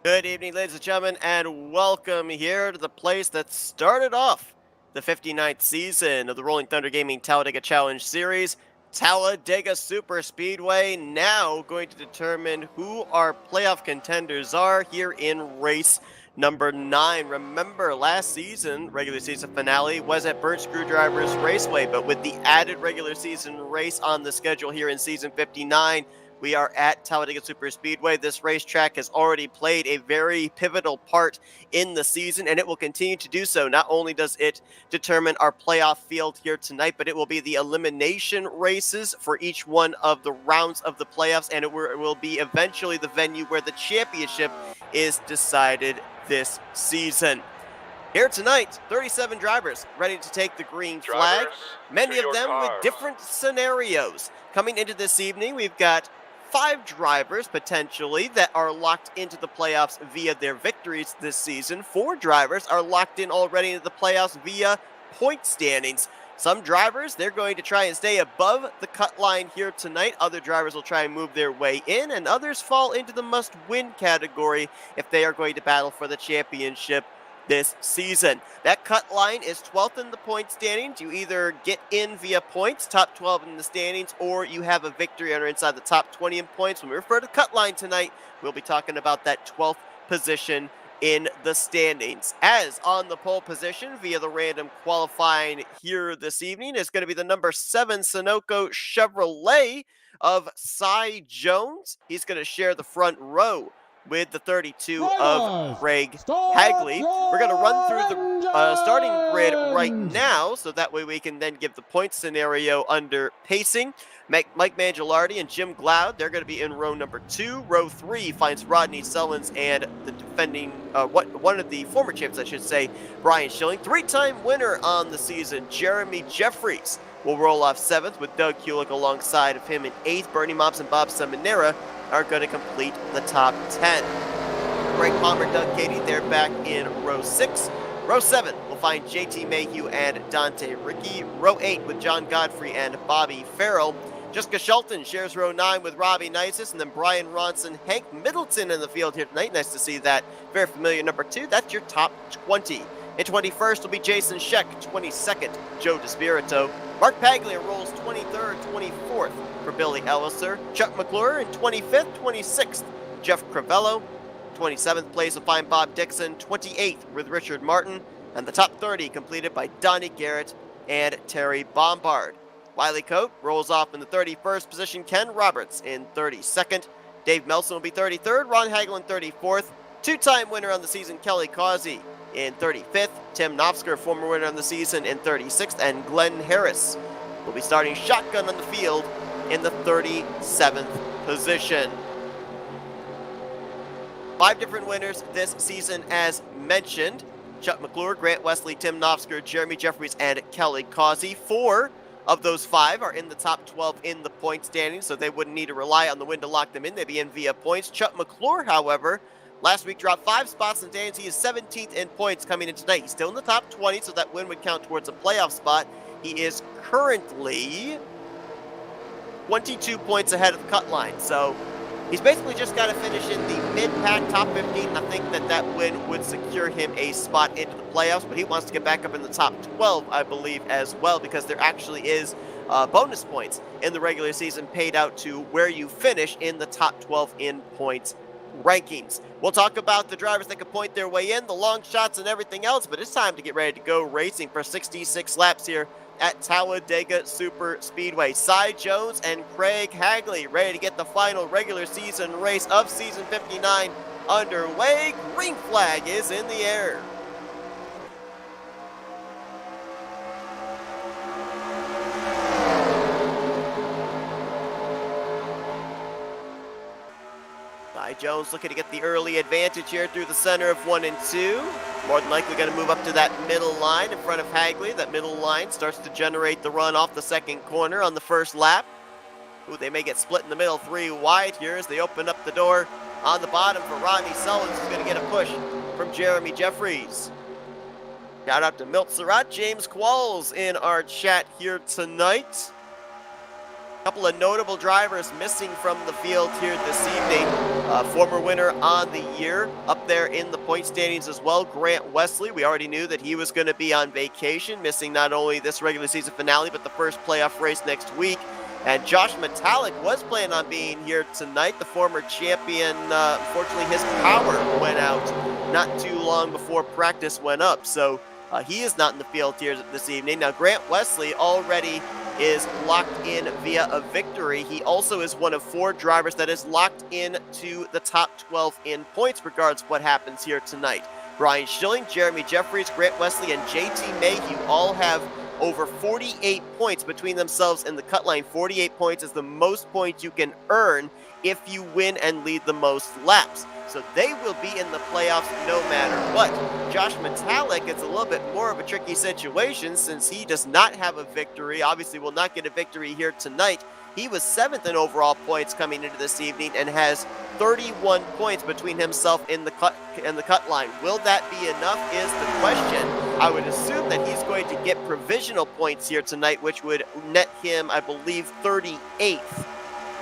Good evening, ladies and gentlemen, and welcome here to the place that started off the 59th season of the Rolling Thunder Gaming Talladega Challenge Series. Talladega Super Speedway now going to determine who our playoff contenders are here in race number 9. Remember, last season, regular season finale was at Burnt Screwdrivers Raceway, but with the added regular season race on the schedule here in season 59, we are at Talladega Super Speedway. This racetrack has already played a very pivotal part in the season, and it will continue to do so. Not only does it determine our playoff field here tonight, but it will be the elimination races for each one of the rounds of the playoffs, and it will be eventually the venue where the championship is decided this season. Here tonight, 37 drivers ready to take the green flag, many of them with different scenarios. Coming into this evening, we've got 5 drivers potentially that are locked into the playoffs via their victories this season. 4 drivers are locked in already into the playoffs via point standings. Some drivers, they're going to try and stay above the cut line here tonight. Other drivers will try and move their way in, and others fall into the must-win category if they are going to battle for the championship this season. That cut line is 12th in the point standings. You either get in via points, top 12 in the standings, or you have a victory and are inside the top 20 in points. When we refer to cut line tonight, we'll be talking about that 12th position in the standings. As on the pole position via the random qualifying here this evening is going to be the number 7 Sunoco Chevrolet of Cy Jones. He's going to share the front row with the 32 of Craig Hagley. We're going to run through the starting grid right now, so that way we can then give the point scenario under pacing. Mike Mangialardi and Jim Glaude, they're going to be in row number 2. Row 3 finds Rodney Sellens and the defending, one of the former champs, I should say, Brian Schilling. 3-time winner on the season, Jeremy Jeffries, will roll off 7th with Doug Kulik alongside of him in 8th. Bernie Mops and Bob Seminara are going to complete the top 10. Greg Palmer, Doug Cady, they're back in row 6. Row 7 will find JT Mayhew and Dante Ricky. Row 8 with John Godfrey and Bobby Farrell. Jessica Shelton shares row 9 with Robbie Nisus, and then Brian Ronson, Hank Middleton in the field here tonight. Nice to see that. Very familiar number 2. That's your top 20. In 21st will be Jason Scheck, 22nd, Joe DeSpirito. Mark Paglia rolls 23rd, 24th for Billy Elliser. Chuck McClure in 25th, 26th, Jeff Crivello. 27th place will find Bob Dixon, 28th with Richard Martin, and the top 30 completed by Donnie Garrett and Terry Bombard. Wiley Coate rolls off in the 31st position, Ken Roberts in 32nd. Dave Melson will be 33rd, Ron Hagel in 34th. 2-time winner on the season, Kelly Causey in 35th. Tim Knopfsker, former winner on the season, in 36th. And Glenn Harris will be starting shotgun on the field in the 37th position. 5 different winners this season as mentioned. Chuck McClure, Grant Wesley, Tim Knopfsker, Jeremy Jeffries, and Kelly Causey. 4 of those 5 are in the top 12 in the point standings, so they wouldn't need to rely on the win to lock them in. They'd be in via points. Chuck McClure, however, last week dropped 5 spots in the standings. He is 17th in points coming in tonight. He's still in the top 20, so that win would count towards a playoff spot. He is currently 22 points ahead of the cut line, so he's basically just got to finish in the mid-pack top 15. I think that win would secure him a spot into the playoffs, but he wants to get back up in the top 12, I believe, as well, because there actually is bonus points in the regular season paid out to where you finish in the top 12 in points rankings. We'll talk about the drivers that can point their way in, the long shots and everything else, but it's time to get ready to go racing for 66 laps here at Talladega Super Speedway. Cy Jones and Craig Hagley ready to get the final regular season race of season 59 underway. Green flag is in the air. Cy Jones looking to get the early advantage here through the center of 1 and 2. More than likely going to move up to that middle line in front of Hagley. That middle line starts to generate the run off the second corner on the first lap. Ooh, they may get split in the middle 3 wide here as they open up the door on the bottom for Rodney Sellens, who's going to get a push from Jeremy Jeffries. Shout out to Milt Surratt, James Qualls in our chat here tonight. couple of notable drivers missing from the field here this evening. Former winner on the year up there in the point standings as well, Grant Wesley. We already knew that he was going to be on vacation, missing not only this regular season finale, but the first playoff race next week. And Josh Metallic was planning on being here tonight. The former champion, unfortunately, his power went out not too long before practice went up. So he is not in the field here this evening. Now, Grant Wesley already is locked in via a victory. He also is one of 4 drivers that is locked in to the top 12 in points, regardless of what happens here tonight. Brian Schilling, Jeremy Jeffries, Grant Wesley, and JT Mayhew all have over 48 points between themselves in the cut line. 48 points is the most points you can earn if you win and lead the most laps. So they will be in the playoffs no matter what. Josh Metallic, it's a little bit more of a tricky situation since he does not have a victory. Obviously will not get a victory here tonight. He was 7th in overall points coming into this evening and has 31 points between himself in the cut line. Will that be enough is the question. I would assume that he's going to get provisional points here tonight, which would net him, I believe, 38th.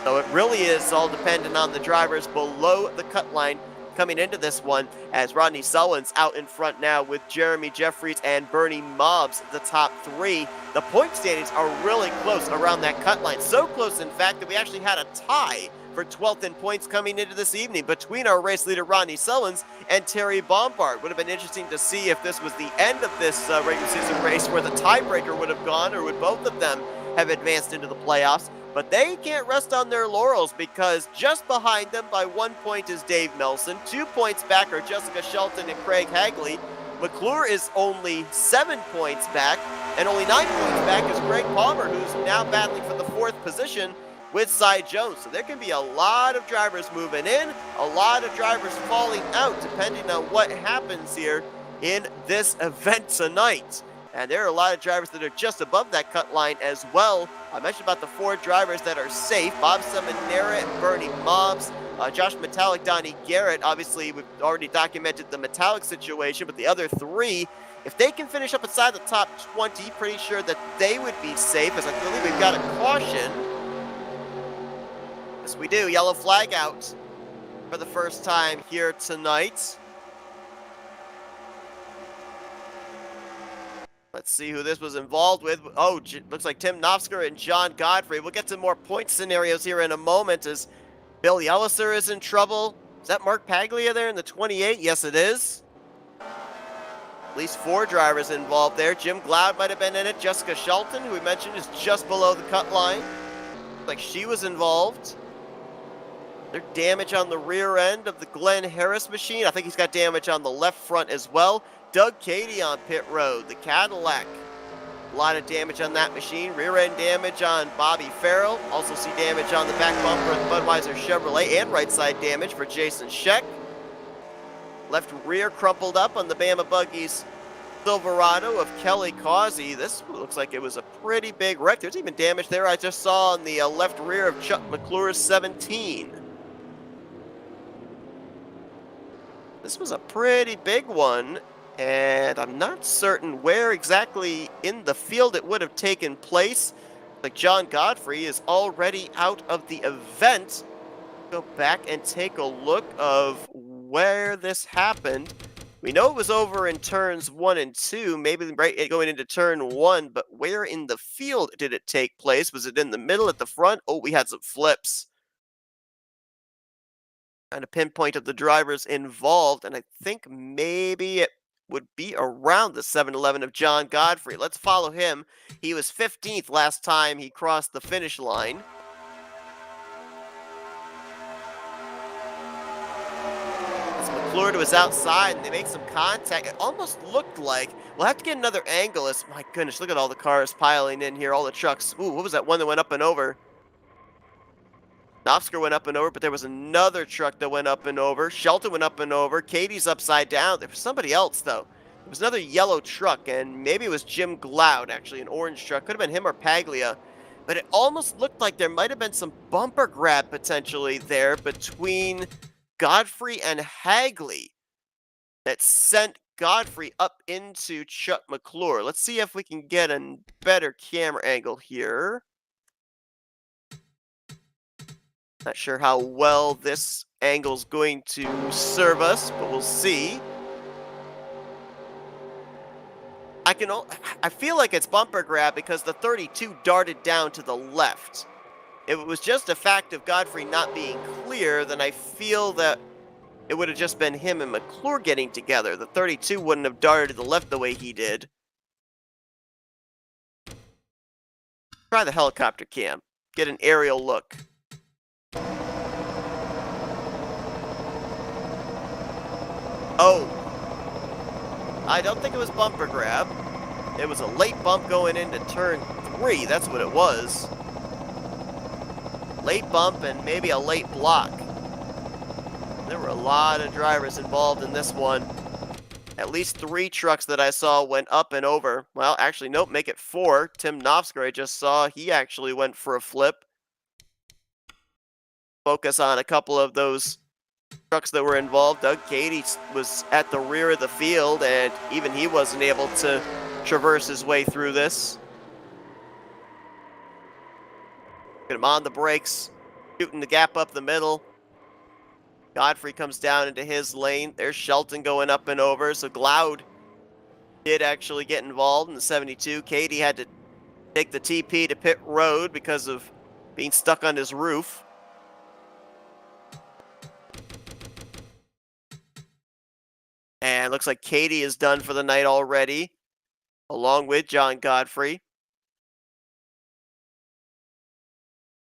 So it really is all dependent on the drivers below the cut line coming into this one, as Rodney Sullivan's out in front now with Jeremy Jeffries and Bernie Mobbs, the top 3. The point standings are really close around that cut line. So close, in fact, that we actually had a tie for 12th in points coming into this evening between our race leader Rodney Sullins and Terry Bombard. Would have been interesting to see if this was the end of this regular season race where the tiebreaker would have gone, or would both of them have advanced into the playoffs. But they can't rest on their laurels, because just behind them by 1 point is Dave Nelson. 2 points back are Jessica Shelton and Craig Hagley. McClure is only 7 points back, and only 9 points back is Greg Palmer, who's now battling for the 4th position with Cy Jones. So there can be a lot of drivers moving in, a lot of drivers falling out, depending on what happens here in this event tonight. And there are a lot of drivers that are just above that cut line as well. I mentioned about the 4 drivers that are safe: Bob Seminara and Bernie Mobbs, Josh Metallic, Donnie Garrett. Obviously, we've already documented the Metallic situation, but the other 3, if they can finish up inside the top 20, pretty sure that they would be safe, as I believe we've got a caution. Yes, we do. Yellow flag out for the first time here tonight. Let's see who this was involved with. Oh, looks like Tim Knopfsker and John Godfrey. We'll get to more point scenarios here in a moment, as Bill Yelliser is in trouble. Is that Mark Paglia there in the 28? Yes, it is. At least 4 drivers involved there. Jim Glaude might have been in it. Jessica Shelton, who we mentioned, is just below the cut line. Like she was involved. There's damage on the rear end of the Glenn Harris machine. I think he's got damage on the left front as well. Doug Cady on pit road, the Cadillac. A lot of damage on that machine. Rear end damage on Bobby Farrell. Also see damage on the back bumper of the Budweiser Chevrolet, and right side damage for Jason Scheck. Left rear crumpled up on the Bama Buggies Silverado of Kelly Causey. This looks like it was a pretty big wreck. There's even damage there I just saw on the left rear of Chuck McClure's 17. This was a pretty big one, and I'm not certain where exactly in the field it would have taken place. Like John Godfrey is already out of the event. Go back and take a look of where this happened. We know it was over in turns 1 and 2, maybe right going into turn 1, but where in the field did it take place? Was it in the middle, at the front? Oh, we had some flips. Kind of pinpoint of the drivers involved, and I think maybe it would be around the 7-Eleven of John Godfrey. Let's follow him. He was 15th last time he crossed the finish line. As McClure was outside, and they make some contact. It almost looked like we'll have to get another angle. As my goodness, look at all the cars piling in here, all the trucks. Ooh, what was that one that went up and over? Knopfsker went up and over, but there was another truck that went up and over. Shelton went up and over. Katie's upside down. There was somebody else, though. There was another yellow truck, and maybe it was Jim Glaude, actually, an orange truck. Could have been him or Paglia. But it almost looked like there might have been some bumper grab potentially there between Godfrey and Hagley that sent Godfrey up into Chuck McClure. Let's see if we can get a better camera angle here. Not sure how well this angle's going to serve us, but we'll see. I feel like it's bumper grab because the 32 darted down to the left. If it was just a fact of Godfrey not being clear, then I feel that it would have just been him and McClure getting together. The 32 wouldn't have darted to the left the way he did. Try the helicopter cam. Get an aerial look. Oh. I don't think it was bumper grab. It was a late bump going into turn 3. That's what it was. Late bump and maybe a late block. There were a lot of drivers involved in this one. At least 3 trucks that I saw went up and over. Well, actually, nope, make it 4. Tim Knopfsker, I just saw, he actually went for a flip. Focus on a couple of those trucks that were involved. Doug Cady was at the rear of the field, and even he wasn't able to traverse his way through this. Get him on the brakes, shooting the gap up the middle. Godfrey comes down into his lane. There's Shelton going up and over, so Glaude did actually get involved in the 72. Cady had to take the TP to pit road because of being stuck on his roof. And looks like Cady is done for the night already, along with John Godfrey.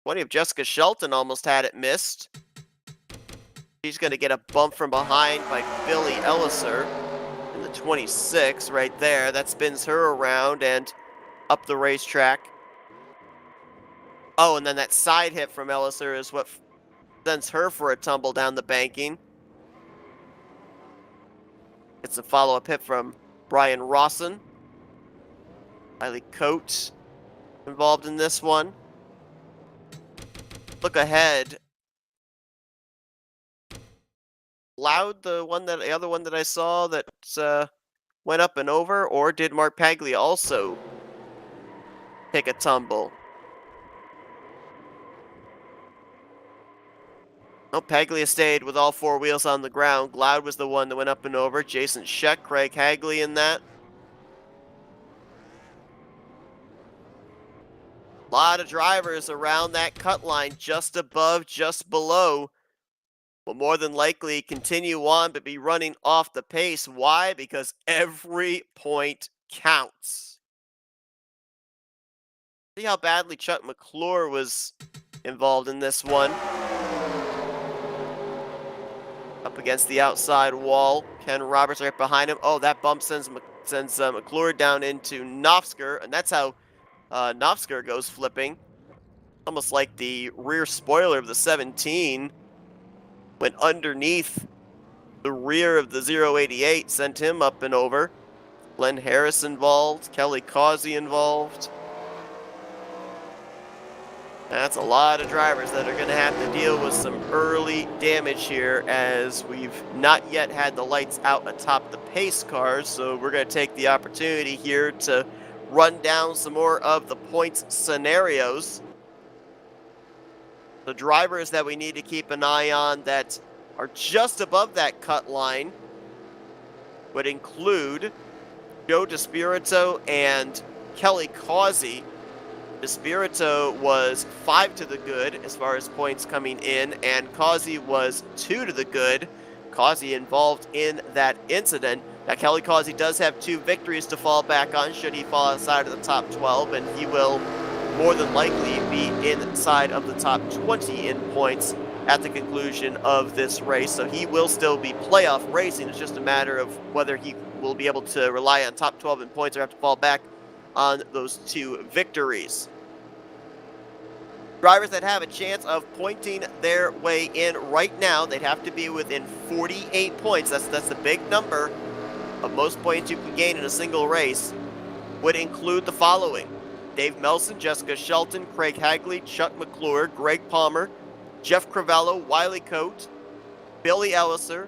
20 of Jessica Shelton almost had it missed. She's going to get a bump from behind by Billy Elliser in the 26 right there. That spins her around and up the racetrack. Oh, and then that side hit from Elliser is what sends her for a tumble down the banking. It's a follow-up hit from Brian Rawson. Riley Coates involved in this one. Look ahead. Loud, the other one that I saw that went up and over, or did Mark Paglia also take a tumble? Oh, Paglia stayed with all 4 wheels on the ground. Glaude was the one that went up and over. Jason Scheck, Craig Hagley in that. A lot of drivers around that cut line, just above, just below, will more than likely continue on but be running off the pace. Why? Because every point counts. See how badly Chuck McClure was involved in this one. Up against the outside wall. Ken Roberts right behind him. Oh, that bump sends McClure down into Knopfsker, and that's how Knopfsker goes flipping. Almost like the rear spoiler of the 17 went underneath the rear of the 088, sent him up and over. Glenn Harris involved, Kelly Causey involved. That's a lot of drivers that are going to have to deal with some early damage here, as we've not yet had the lights out atop the pace cars, so we're going to take the opportunity here to run down some more of the points scenarios. The drivers that we need to keep an eye on that are just above that cut line would include Joe DeSpirito and Kelly Causey. DeSpirito was 5 to the good as far as points coming in, and Causey was 2 to the good. Causey involved in that incident. Now, Kelly Causey does have 2 victories to fall back on should he fall outside of the top 12, and he will more than likely be inside of the top 20 in points at the conclusion of this race. So he will still be playoff racing. It's just a matter of whether he will be able to rely on top 12 in points or have to fall back on those 2 victories. Drivers that have a chance of pointing their way in right now, they'd have to be within 48 points. That's the big number of most points you can gain in a single race. Would include the following: Dave Melson, Jessica Shelton, Craig Hagley, Chuck McClure, Greg Palmer, Jeff Crivello, Wiley Coate, Billy Elliser,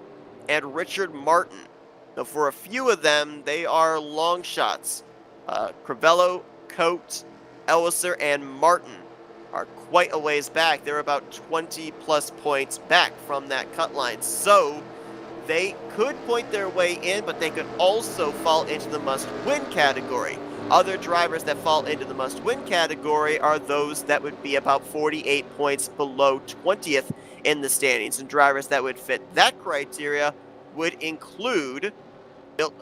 and Richard Martin. Now, for a few of them, they are long shots. Crivello, Coate, Elliser, and Martin are quite a ways back. They're about 20 plus points back from that cut line. So they could point their way in, but they could also fall into the must-win category. Other drivers that fall into the must-win category are those that would be about 48 points below 20th in the standings. And drivers that would fit that criteria would include Billy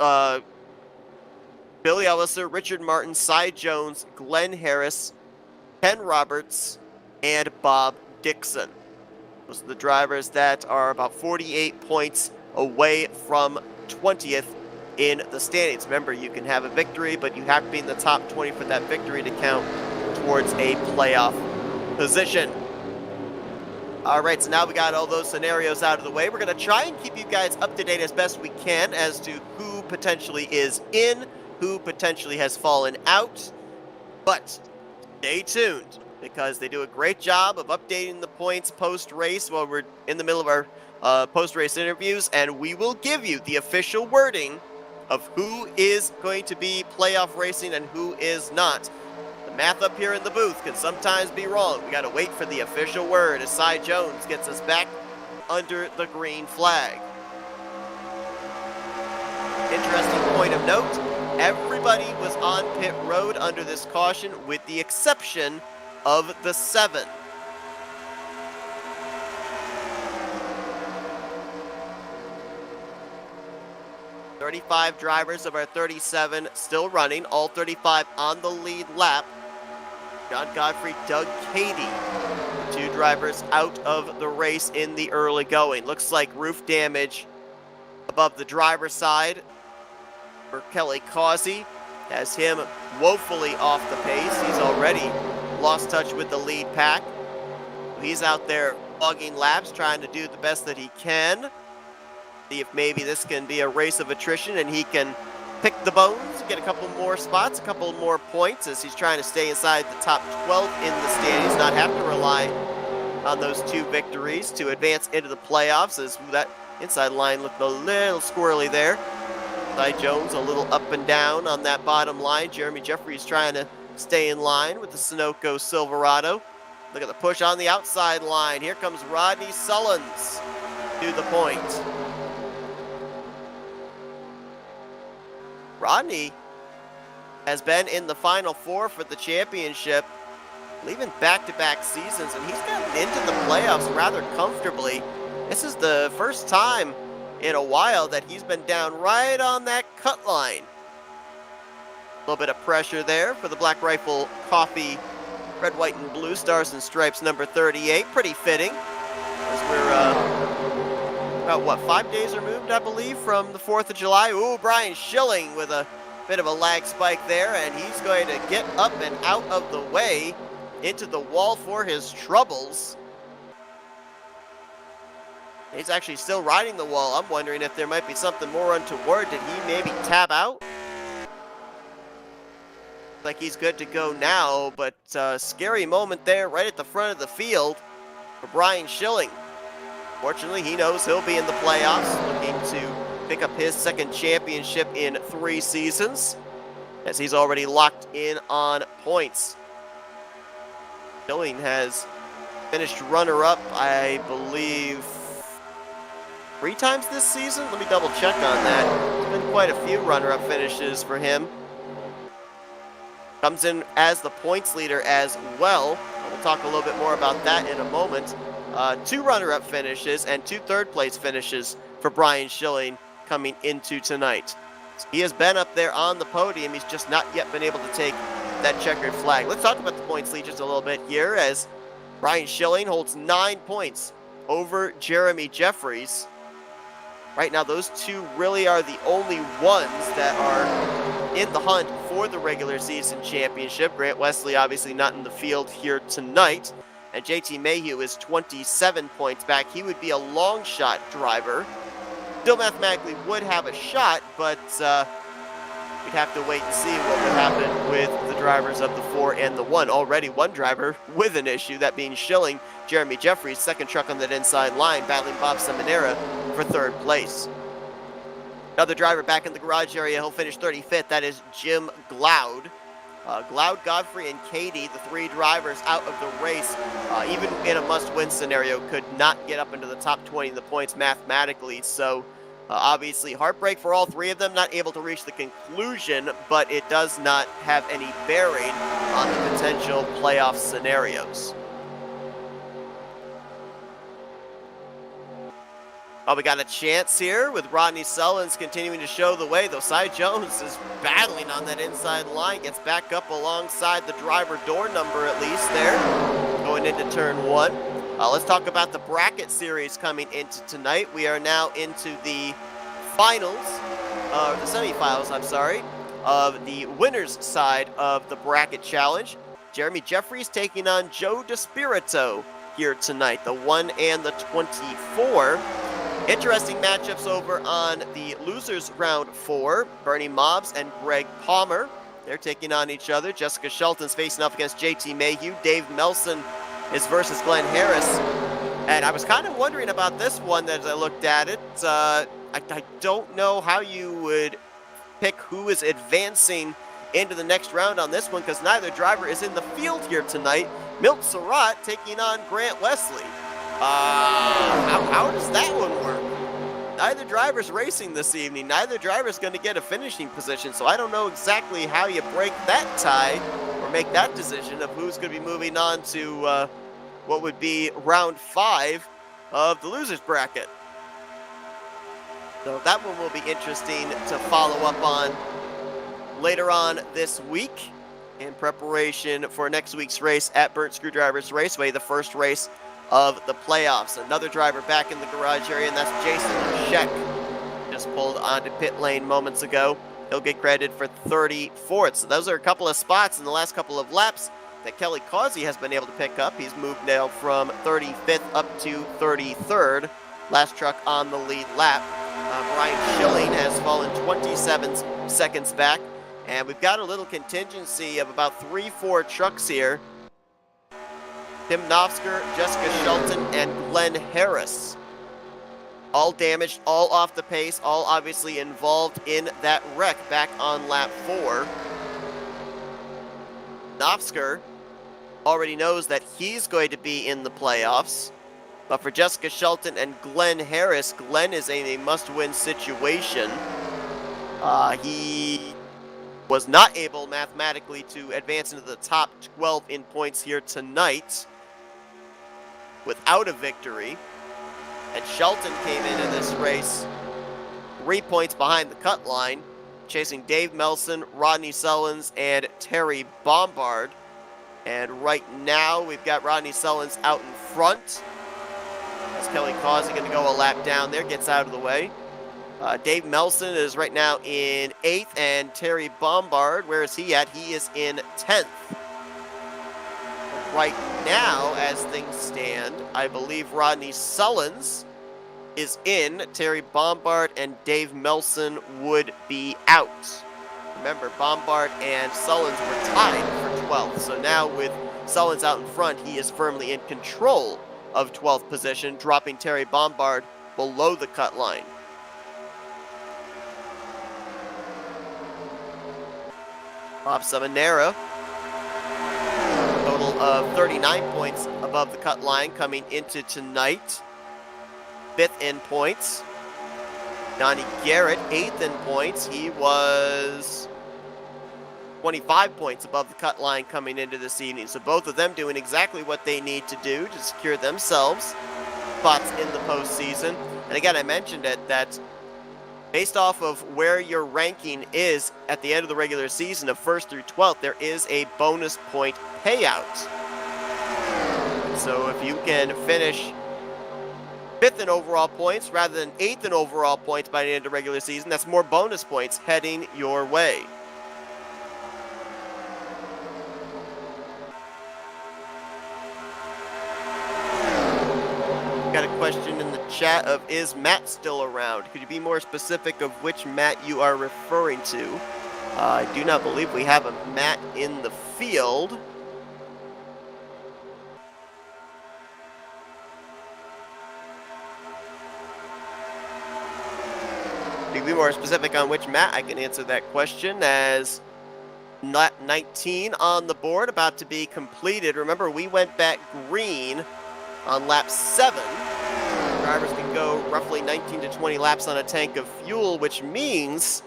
Elliser, Richard Martin, Cy Jones, Glenn Harris, Ken Roberts, and Bob Dixon. Those are the drivers that are about 48 points away from 20th in the standings. Remember, you can have a victory, but you have to be in the top 20 for that victory to count towards a playoff position. All right, so now we got all those scenarios out of the way. We're going to try and keep you guys up to date as best we can as to who potentially is in, who potentially has fallen out. But stay tuned, because they do a great job of updating the points post-race while we're in the middle of our post-race interviews, and we will give you the official wording of who is going to be playoff racing and who is not. The math up here in the booth can sometimes be wrong. We got to wait for the official word as Cy Jones gets us back under the green flag. Interesting point of note, everybody was on pit road under this caution with the exception of the 7. "35 drivers of our 37 still running, all 35 on the lead lap. John Godfrey, Doug Cady, 2 drivers out of the race in the early going. Looks like roof damage above the driver's side for Kelly Causey, has him woefully off the pace. He's already lost touch with the lead pack. He's out there logging laps, trying to do the best that he can. See if maybe this can be a race of attrition and he can pick the bones, get a couple more spots, a couple more points as he's trying to stay inside the top 12 in the standings, not have to rely on those 2 victories to advance into the playoffs, as that inside line looked a little squirrely there. Cy Jones a little up and down on that bottom line. Jeremy Jeffries trying to stay in line with the Sunoco Silverado. Look at the push on the outside line. Here comes Rodney Sullins to the point. Rodney has been in the Final Four for the championship, leaving back-to-back seasons, and he's gotten into the playoffs rather comfortably. This is the first time in a while that he's been down right on that cut line. A little bit of pressure there for the Black Rifle Coffee Red, White, and Blue Stars and Stripes number 38. Pretty fitting, as we're about, what, 5 days removed, I believe, from the 4th of July. Ooh, Brian Schilling with a bit of a lag spike there, and he's going to get up and out of the way into the wall for his troubles. He's actually still riding the wall. I'm wondering if there might be something more untoward. Did he maybe tab out? Like he's good to go now, but scary moment there right at the front of the field for Brian Schilling. Fortunately, he knows he'll be in the playoffs, looking to pick up his 2nd championship in 3 seasons, as he's already locked in on points. Schilling has finished runner-up, I believe, 3 times this season? Let me double check on that. There's been quite a few runner-up finishes for him. Comes in as the points leader as well. We'll talk a little bit more about that in a moment. 2 runner-up finishes and 2 third-place finishes for Brian Schilling coming into tonight. So he has been up there on the podium. He's just not yet been able to take that checkered flag. Let's talk about the points lead just a little bit here, as Brian Schilling holds 9 points over Jeremy Jeffries. Right now, those 2 really are the only ones that are in the hunt for the regular season championship. Grant Wesley obviously not in the field here tonight. And JT Mayhew is 27 points back. He would be a long shot driver. Still mathematically would have a shot, but we'd have to wait and see what would happen with the drivers of the 4 and the 1. Already one driver with an issue, that being Schilling. Jeremy Jeffries, 2nd truck on that inside line, battling Bob Seminara for 3rd place. Another driver back in the garage area, he'll finish 35th. That is Jim Gloud. Gloud, Godfrey, and Katie, the three drivers out of the race, even in a must-win scenario, could not get up into the top 20 in the points mathematically. So obviously heartbreak for all three of them, not able to reach the conclusion, but it does not have any bearing on the potential playoff scenarios. Oh, we got a chance here with Rodney Sullins continuing to show the way, though Cy Jones is battling on that inside line, gets back up alongside the driver door number at least there, going into turn one. Let's talk about the bracket series coming into tonight. We are now into the finals, or the semifinals, I'm sorry, of the winner's side of the bracket challenge. Jeremy Jeffries taking on Joe DeSpirito here tonight, the 1 and the 24. Interesting matchups over on the losers round 4. Bernie Mobbs and Greg Palmer. They're taking on each other. Jessica Shelton's facing up against JT Mayhew. Dave Melson is versus Glenn Harris. And I was kind of wondering about this one as I looked at it. I don't know how you would pick who is advancing into the next round on this one because neither driver is in the field here tonight. Milt Surratt taking on Grant Wesley. How does that one work? Neither driver's racing this evening. Neither driver's going to get a finishing position, so I don't know exactly how you break that tie or make that decision of who's going to be moving on to what would be round 5 of the losers bracket. So that one will be interesting to follow up on later on this week in preparation for next week's race at Burnt Screwdrivers Raceway, the first race of the playoffs. Another driver back in the garage area, and that's Jason Scheck. Just pulled onto pit lane moments ago. He'll get credited for 34th. So those are a couple of spots in the last couple of laps that Kelly Causey has been able to pick up. He's moved now from 35th up to 33rd. Last truck on the lead lap. Brian Schilling has fallen 27 seconds back. And we've got a little contingency of about 3-4 trucks here. Tim Knopfsker, Jessica Shelton, and Glenn Harris. All damaged, all off the pace, all obviously involved in that wreck back on lap 4. Knopfsker already knows that he's going to be in the playoffs. But for Jessica Shelton and Glenn Harris, Glenn is in a must-win situation. He was not able mathematically to advance into the top 12 in points here tonight without a victory. And Shelton came into this race 3 points behind the cut line, chasing Dave Melson, Rodney Sullins, and Terry Bombard. And right now, we've got Rodney Sullins out in front. As Kelly Causey going to go a lap down there, gets out of the way. Dave Melson is right now in 8th, and Terry Bombard, where is he at? He is in 10th. Right now, as things stand, I believe Rodney Sullins is in. Terry Bombard and Dave Melson would be out. Remember, Bombard and Sullins were tied for 12th. So now with Sullins out in front, he is firmly in control of 12th position, dropping Terry Bombard below the cut line. Bob Seminara, total of 39 points above the cut line coming into tonight. 5th in points. Donnie Garrett, 8th in points. He was 25 points above the cut line coming into this evening. So both of them doing exactly what they need to do to secure themselves spots in the postseason. And again, I mentioned it, that based off of where your ranking is at the end of the regular season of 1st through 12th, there is a bonus point payout. So if you can finish 5th in overall points rather than 8th in overall points by the end of the regular season, that's more bonus points heading your way. Got a question in the chat of, is Matt still around? Could you be more specific of which Matt you are referring to? I do not believe we have a Matt in the field. Could you be more specific on which Matt? I can answer that question, as 19 on the board, about to be completed. Remember, we went back green on lap 7. Drivers can go roughly 19 to 20 laps on a tank of fuel, which means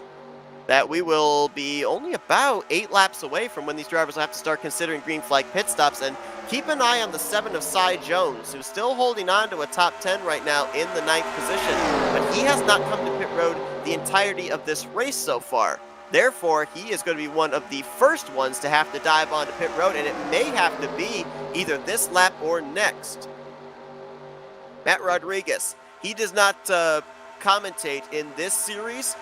that we will be only about 8 laps away from when these drivers will have to start considering green flag pit stops. And keep an eye on the 7 of Cy Jones, who's still holding on to a top 10 right now in the 9th position, but he has not come to pit road the entirety of this race so far. Therefore, he is going to be one of the first ones to have to dive onto pit road, and it may have to be either this lap or next. Matt Rodriguez, he does not commentate in this series.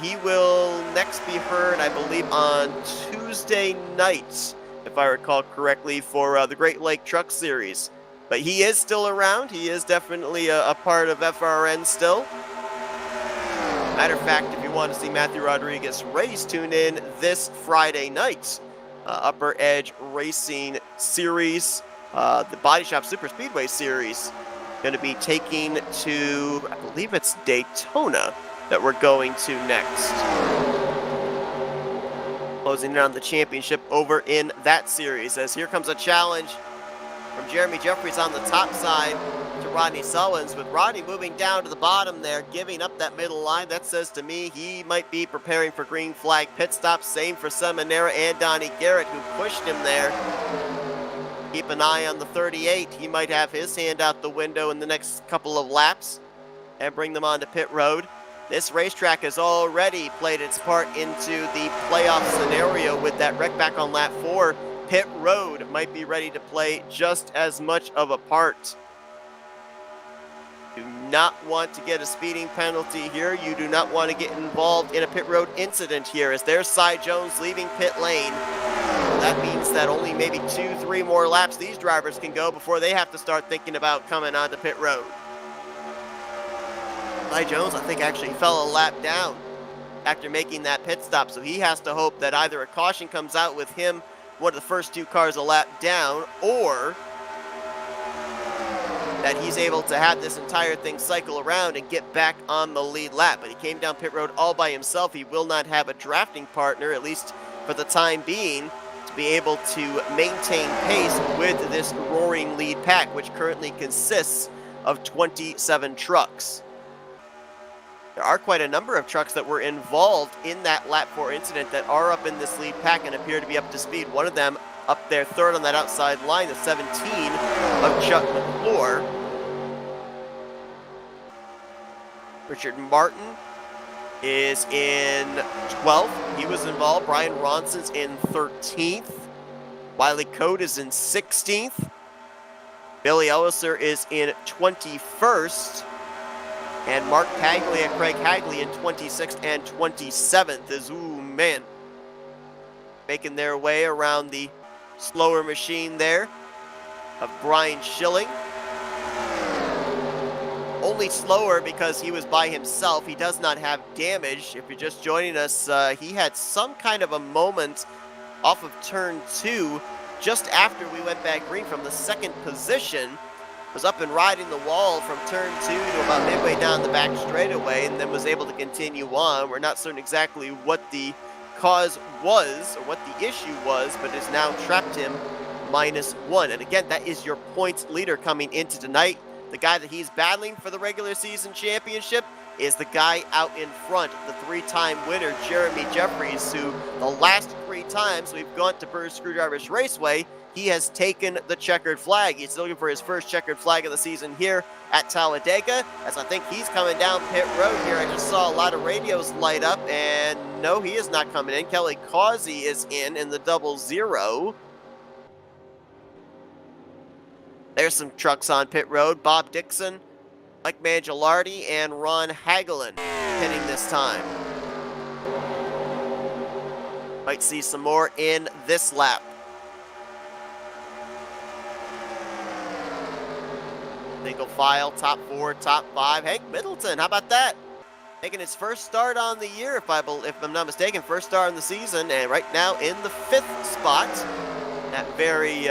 He will next be heard, I believe, on Tuesday night, if I recall correctly, for the Great Lake Truck Series. But he is still around. He is definitely a part of FRN still. Matter of fact, if you want to see Matthew Rodriguez race, tune in this Friday night. Upper Edge Racing Series, the Body Shop Super Speedway Series, going to be taking to, I believe it's Daytona, that we're going to next. Closing in on the championship over in that series, as here comes a challenge from Jeremy Jeffries on the top side to Rodney Sullins, with Rodney moving down to the bottom there, giving up that middle line. That says to me he might be preparing for green flag pit stops. Same for Seminara and Donnie Garrett, who pushed him there. Keep an eye on the 38. He might have his hand out the window in the next couple of laps and bring them onto pit road. This racetrack has already played its part into the playoff scenario with that wreck back on lap 4. Pit road might be ready to play just as much of a part. Do not want to get a speeding penalty here. You do not want to get involved in a pit road incident here, as there's Cy Jones leaving pit lane. That means that only maybe 2-3 more laps these drivers can go before they have to start thinking about coming onto pit road. Cy Jones, I think, actually fell a lap down after making that pit stop, so he has to hope that either a caution comes out with him, one of the first 2 cars a lap down, or that he's able to have this entire thing cycle around and get back on the lead lap. But he came down pit road all by himself. He will not have a drafting partner, at least for the time being, to be able to maintain pace with this roaring lead pack, which currently consists of 27 trucks. There are quite a number of trucks that were involved in that lap 4 incident that are up in this lead pack and appear to be up to speed. One of them up there third on that outside line, the 17 of Chuck McClure. Richard Martin is in 12th. He was involved. Brian Ronson's in 13th. Wiley Code is in 16th. Billy Elliser is in 21st. And Mark Paglia, Craig Hagley in 26th and 27th is, ooh, man, making their way around the slower machine there of Brian Schilling. Only slower because he was by himself. He does not have damage. If you're just joining us, he had some kind of a moment off of turn 2 just after we went back green from the 2nd position. Was up and riding the wall from turn 2 to about midway down the back straightaway, and then was able to continue on. We're not certain exactly what the cause was or what the issue was, but has now trapped him -1. And again, that is your points leader coming into tonight. The guy that he's battling for the regular season championship is the guy out in front, the 3-time winner, Jeremy Jeffries, who the last 3 times we've gone to Burr Screwdrivers Raceway, he has taken the checkered flag. He's looking for his first checkered flag of the season here at Talladega, as I think he's coming down pit road here. I just saw a lot of radios light up, and no, he is not coming in. Kelly Causey is in the 00. There's some trucks on pit road. Bob Dixon, Mike Mangialardi, and Ron Hagelin hitting this time. Might see some more in this lap. Single file, top 4, top 5. Hank Middleton, how about that? Making his first start on the year, if I'm not mistaken, first start on the season, and right now in the 5th spot. That very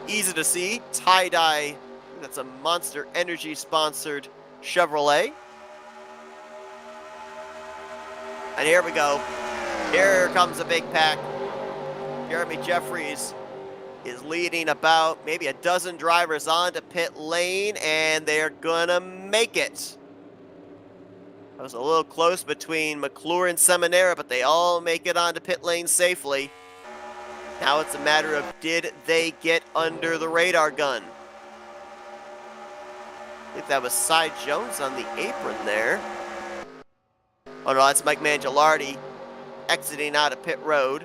easy to see tie-dye. That's a Monster Energy sponsored Chevrolet. And here we go. Here comes a big pack. Jeremy Jeffries is leading about maybe a dozen drivers onto pit lane, and they're gonna make it. It was a little close between McClure and Seminara, but they all make it onto pit lane safely. Now it's a matter of, did they get under the radar gun? I think that was Cy Jones on the apron there. Oh no, that's Mike Mangialardi exiting out of pit road.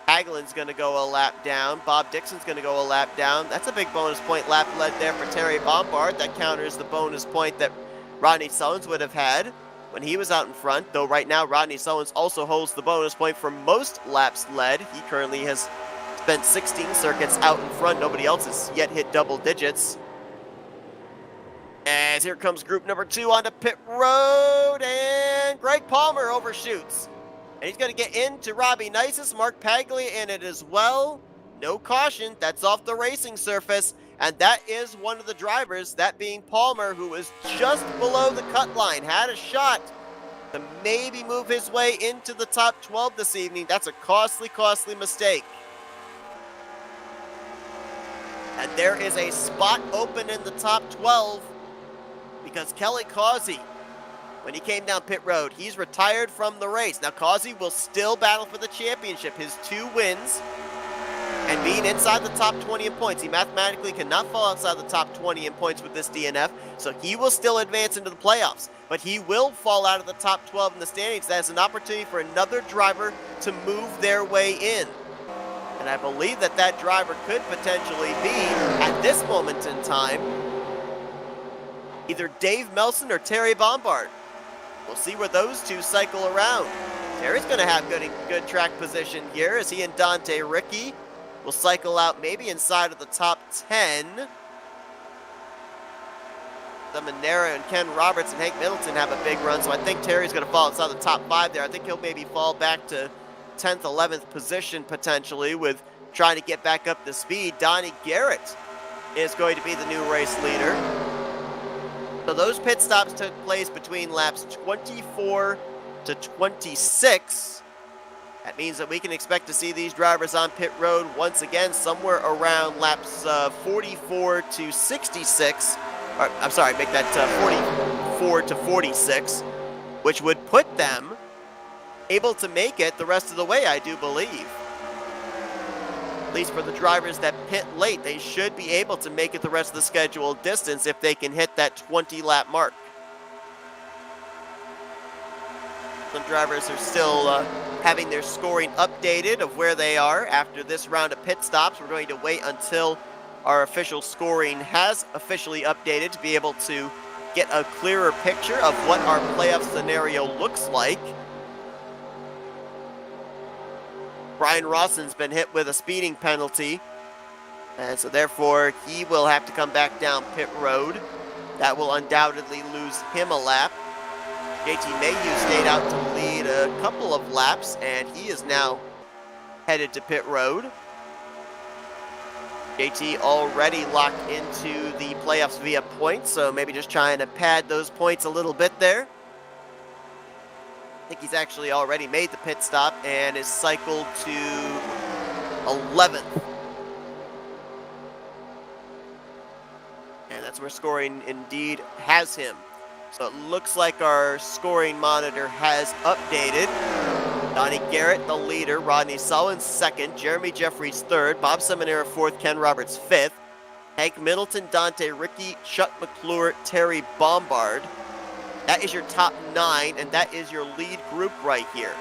Hagelin's going to go a lap down. Bob Dixon's going to go a lap down. That's a big bonus point lap led there for Terry Bombard. That counters the bonus point that Rodney Sullins would have had when he was out in front, though right now Rodney Sullins also holds the bonus point for most laps led. He currently has spent 16 circuits out in front. Nobody else has yet hit double digits. As here comes group number 2 onto pit road, and Greg Palmer overshoots. And he's going to get into Robbie Nice's, Mark Paglia in it as well. No caution, that's off the racing surface. And that is one of the drivers, that being Palmer, who was just below the cut line, had a shot to maybe move his way into the top 12 this evening. That's a costly, costly mistake. And there is a spot open in the top 12 because Kelly Causey, when he came down pit road, he's retired from the race. Now Causey will still battle for the championship. His 2 wins and being inside the top 20 in points. He mathematically cannot fall outside the top 20 in points with this DNF, so he will still advance into the playoffs. But he will fall out of the top 12 in the standings. That is an opportunity for another driver to move their way in. And I believe that that driver could potentially be, at this moment in time, either Dave Melson or Terry Bombard. We'll see where those two cycle around. Terry's going to have good track position here as he and Dante Ricky will cycle out maybe inside of the top 10. The Monera and Ken Roberts and Hank Middleton have a big run, so I think Terry's going to fall outside the top 5 there. I think he'll maybe fall back to 10th, 11th position potentially with trying to get back up to speed. Donnie Garrett is going to be the new race leader. So those pit stops took place between laps 24 to 26. That means that we can expect to see these drivers on pit road once again somewhere around laps 44 to 66. Or, I'm sorry, make that 44 to 46, which would put them able to make it the rest of the way, I do believe. At least for the drivers that pit late, they should be able to make it the rest of the scheduled distance if they can hit that 20-lap mark. Some drivers are still having their scoring updated of where they are after this round of pit stops. We're going to wait until our official scoring has officially updated to be able to get a clearer picture of what our playoff scenario looks like. Brian Rawson's been hit with a speeding penalty, and so therefore he will have to come back down pit road. That will undoubtedly lose him a lap. JT Mayhew stayed out to lead a couple of laps, and he is now headed to pit road. JT already locked into the playoffs via points, so maybe just trying to pad those points a little bit there. I think he's actually already made the pit stop and is cycled to 11th. And that's where scoring indeed has him. So it looks like our scoring monitor has updated. Donnie Garrett, the leader. Rodney Sullins, 2nd. Jeremy Jeffries, 3rd. Bob Seminara, 4th. Ken Roberts, 5th. Hank Middleton, Dante Ricky, Chuck McClure, Terry Bombard. That is your top 9, and that is your lead group right here.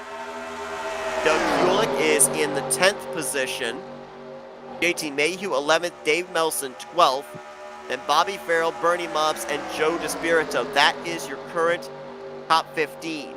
Doug Hewlick is in the 10th position. JT Mayhew, 11th. Dave Melson, 12th. Then Bobby Farrell, Bernie Mobbs, and Joe DeSpirito. That is your current top 15.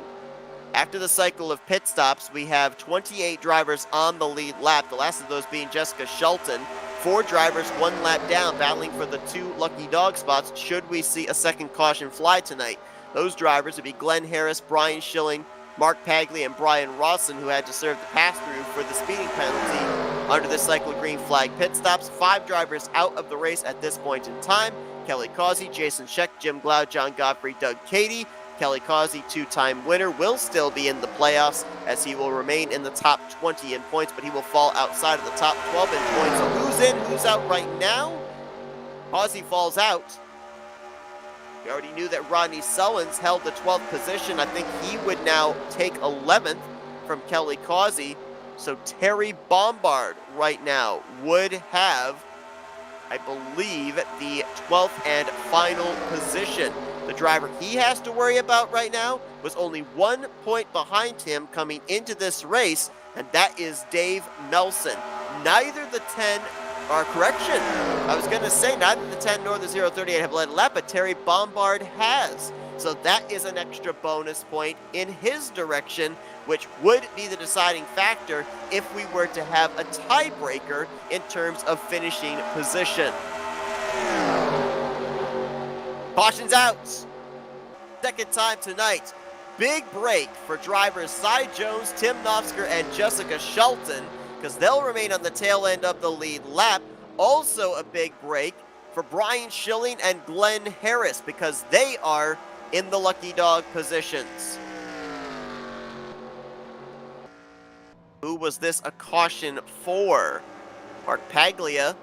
After the cycle of pit stops, we have 28 drivers on the lead lap, the last of those being Jessica Shelton. 4 drivers, 1 lap down, battling for the 2 lucky dog spots should we see a second caution fly tonight. Those drivers would be Glenn Harris, Brian Schilling, Mark Paglia, and Brian Rawson, who had to serve the pass-through for the speeding penalty under the cycle green flag pit stops. 5 drivers out of the race at this point in time. Kelly Causey, Jason Scheck, Jim Glau, John Godfrey, Doug Cady, Kelly Causey, two-time winner, will still be in the playoffs as he will remain in the top 20 in points, but he will fall outside of the top 12 in points. So who's in, who's out right now? Causey falls out. We already knew that Rodney Sullins held the 12th position. I think he would now take 11th from Kelly Causey. So Terry Bombard right now would have, I believe, the 12th and final position. The driver he has to worry about right now was only 1 point behind him coming into this race, and that is Dave Melson. Neither the 10, or correction, I was going to say neither the 10 nor the 038 have led a lap, but Terry Bombard has. So that is an extra bonus point in his direction, which would be the deciding factor if we were to have a tiebreaker in terms of finishing position. Caution's out. Second time tonight. Big break for drivers Cy Jones, Tim Nofsker, and Jessica Shelton, because they'll remain on the tail end of the lead lap. Also a big break for Brian Schilling and Glenn Harris, because they are in the lucky dog positions. Who was this a caution for? Mark Paglia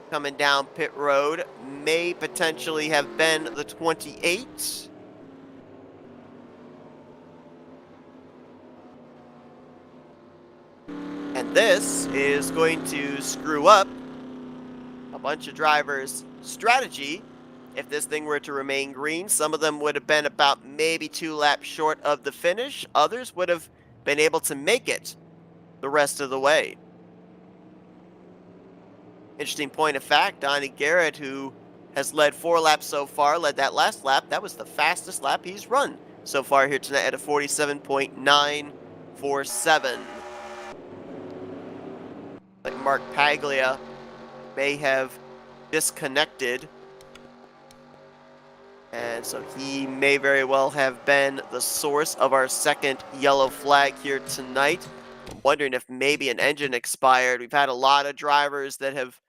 coming down pit road may potentially have been the 28. And this is going to screw up a bunch of drivers' strategy. If this thing were to remain green, some of them would have been about maybe 2 laps short of the finish. Others would have been able to make it the rest of the way. Interesting point of fact, Donnie Garrett, who has led 4 laps so far, led that last lap. That was the fastest lap he's run so far here tonight at a 47.947. Like Mark Paglia may have disconnected, and so he may very well have been the source of our second yellow flag here tonight. I'm wondering if maybe an engine expired. We've had a lot of drivers that have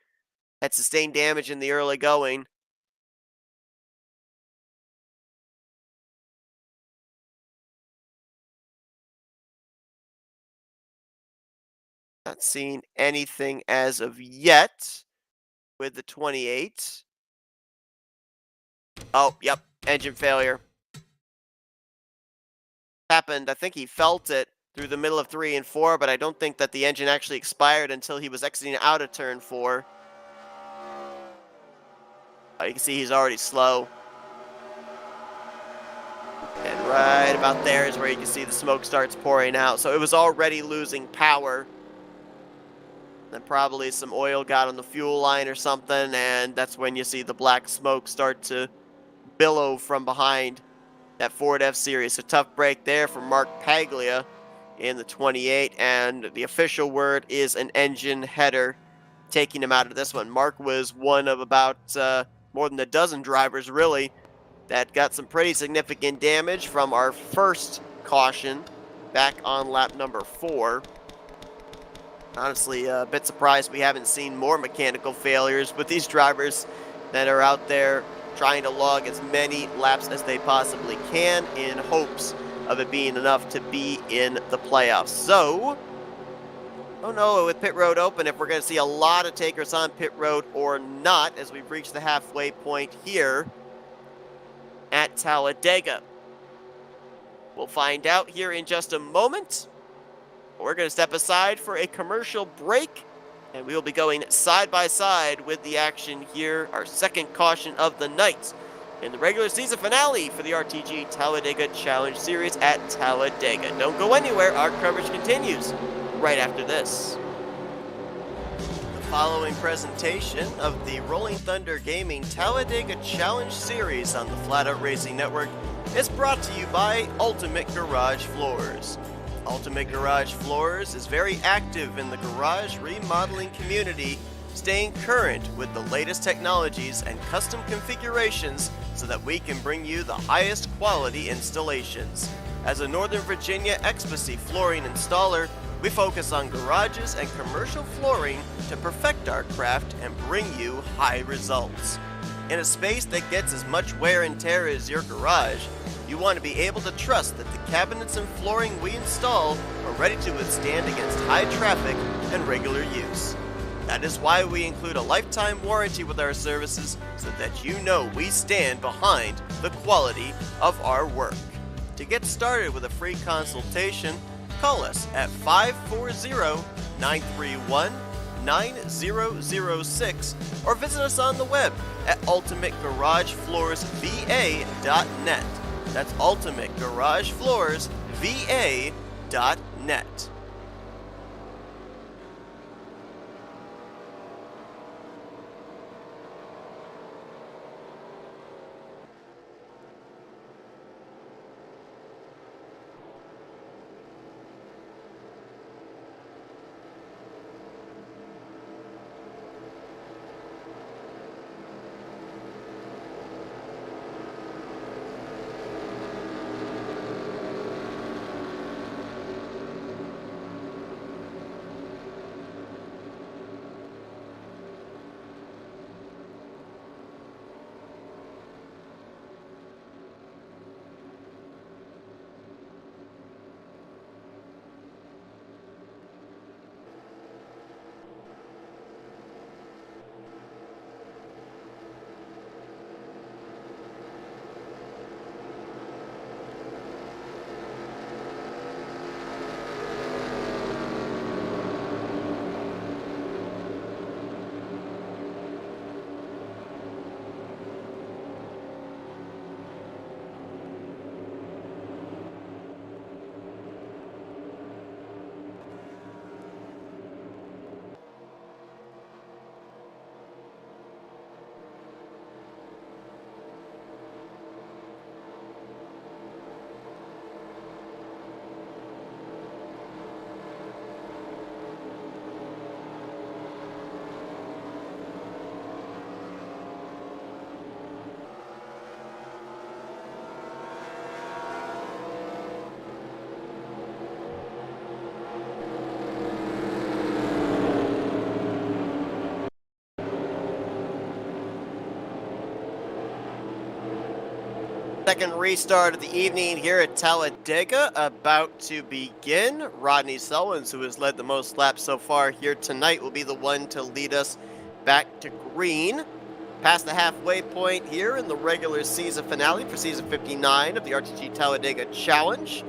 had sustained damage in the early going. Not seeing anything as of yet with the 28. Oh, yep, engine failure. Happened, I think he felt it through the middle of 3 and 4, but I don't think that the engine actually expired until he was exiting out of turn 4. You can see he's already slow. And right about there is where you can see the smoke starts pouring out. So it was already losing power. Then probably some oil got on the fuel line or something, and that's when you see the black smoke start to billow from behind that Ford F-Series. A tough break there for Mark Paglia in the 28, and the official word is an engine header taking him out of this one. Mark was one of about more than a dozen drivers, really, that got some pretty significant damage from our first caution back on lap number 4. Honestly, a bit surprised we haven't seen more mechanical failures with these drivers that are out there trying to log as many laps as they possibly can in hopes of it being enough to be in the playoffs. So, I don't know with pit road open if we're going to see a lot of takers on pit road or not as we've reached the halfway point here at Talladega. We'll find out here in just a moment. We're going to step aside for a commercial break, and we will be going side by side with the action here, our second caution of the night in the regular season finale for the RTG Talladega Challenge Series at Talladega. Don't go anywhere, our coverage continues right after this. The following presentation of the Rolling Thunder Gaming Talladega Challenge Series on the Flatout Racing Network is brought to you by Ultimate Garage Floors. Ultimate Garage Floors is very active in the garage remodeling community, staying current with the latest technologies and custom configurations so that we can bring you the highest quality installations. As a Northern Virginia Exposy flooring installer, we focus on garages and commercial flooring to perfect our craft and bring you high results. In a space that gets as much wear and tear as your garage, you want to be able to trust that the cabinets and flooring we install are ready to withstand against high traffic and regular use. That is why we include a lifetime warranty with our services, so that you know we stand behind the quality of our work. To get started with a free consultation, call us at 540-931-9006 or visit us on the web at ultimategaragefloorsva.net. That's ultimategaragefloorsva.net. Second restart of the evening here at Talladega about to begin. Rodney Selwins, who has led the most laps so far here tonight, will be the one to lead us back to green. Past the halfway point here in the regular season finale for season 59 of the RTG Talladega Challenge.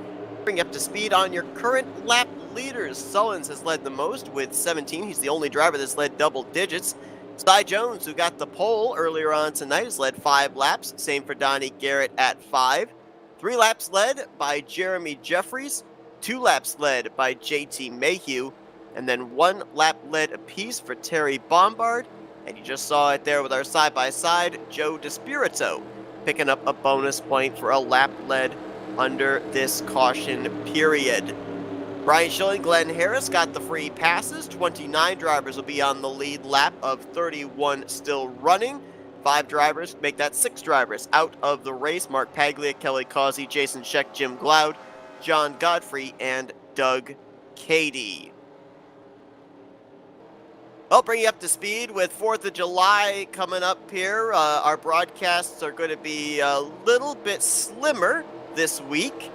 Bring you up to speed on your current lap leaders. Sullins has led the most with 17. He's the only driver that's led double digits. Cy Jones, who got the pole earlier on tonight, has led 5 laps. Same for Donnie Garrett at 5. 3 laps led by Jeremy Jeffries. 2 laps led by JT Mayhew. And then 1 lap led apiece for Terry Bombard. And you just saw it there with our side-by-side, Joe DeSpirito picking up a bonus point for a lap led under this caution period. Brian Schilling, Glenn Harris got the free passes. 29 drivers will be on the lead lap of 31 still running. 5 drivers make that 6 drivers out of the race. Mark Paglia, Kelly Causey, Jason Scheck, Jim Glaude, John Godfrey, and Doug Cady. I'll bring you up to speed with 4th of July coming up here. Our broadcasts are going to be a little bit slimmer this week.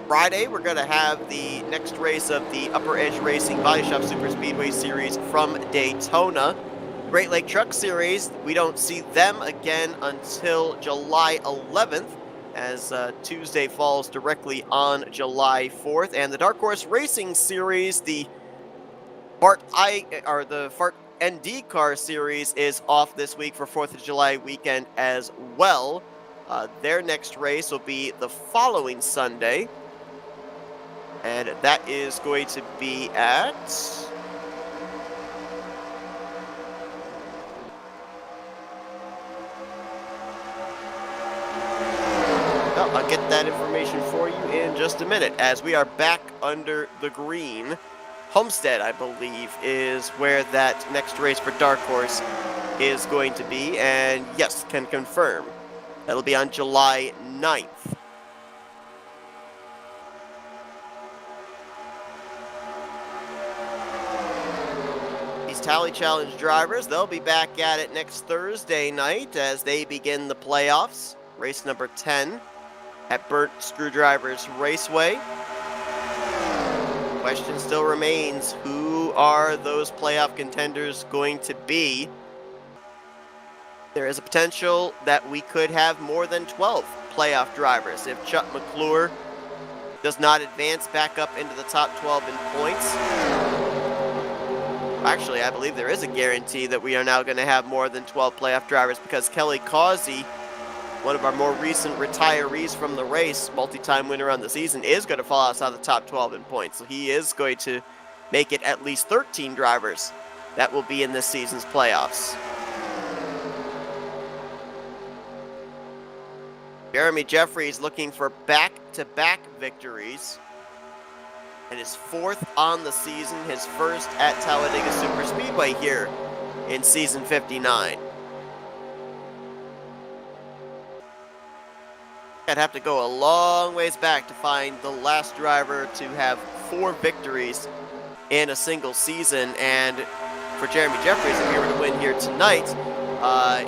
Friday, we're going to have the next race of the Upper Edge Racing Body Shop Super Speedway Series from Daytona. Great Lake Truck Series, we don't see them again until July 11th, as Tuesday falls directly on July 4th. And the Dark Horse Racing Series, the Fart ND Car Series, is off this week for 4th of July weekend as well. Their next race will be the following Sunday. And that is going to be at... Well, I'll get that information for you in just a minute, as we are back under the green. Homestead, I believe, is where that next race for Dark Horse is going to be. And yes, can confirm. That'll be on July 9th. Tally Challenge drivers, they'll be back at it next Thursday night as they begin the playoffs. Race number 10 at Burnt Screwdrivers Raceway. Question still remains, who are those playoff contenders going to be? There is a potential that we could have more than 12 playoff drivers if Chuck McClure does not advance back up into the top 12 in points. Actually, I believe there is a guarantee that we are now going to have more than 12 playoff drivers because Kelly Causey, one of our more recent retirees from the race, multi-time winner on the season, is going to fall outside the top 12 in points. So he is going to make it at least 13 drivers that will be in this season's playoffs. Jeremy Jeffries looking for back-to-back victories. And his fourth on the season, his first at Talladega Superspeedway here in season 59. I'd have to go a long ways back to find the last driver to have 4 victories in a single season. And for Jeremy Jeffries, if he were to win here tonight,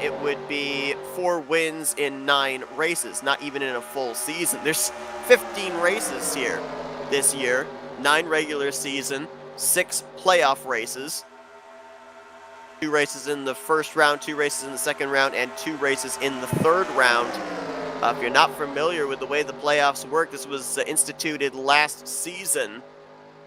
it would be 4 wins in 9 races, not even in a full season. There's 15 races here this year, 9 regular season, 6 playoff races, 2 races in the first round, 2 races in the second round, and 2 races in the third round. If you're not familiar with the way the playoffs work, this was instituted last season,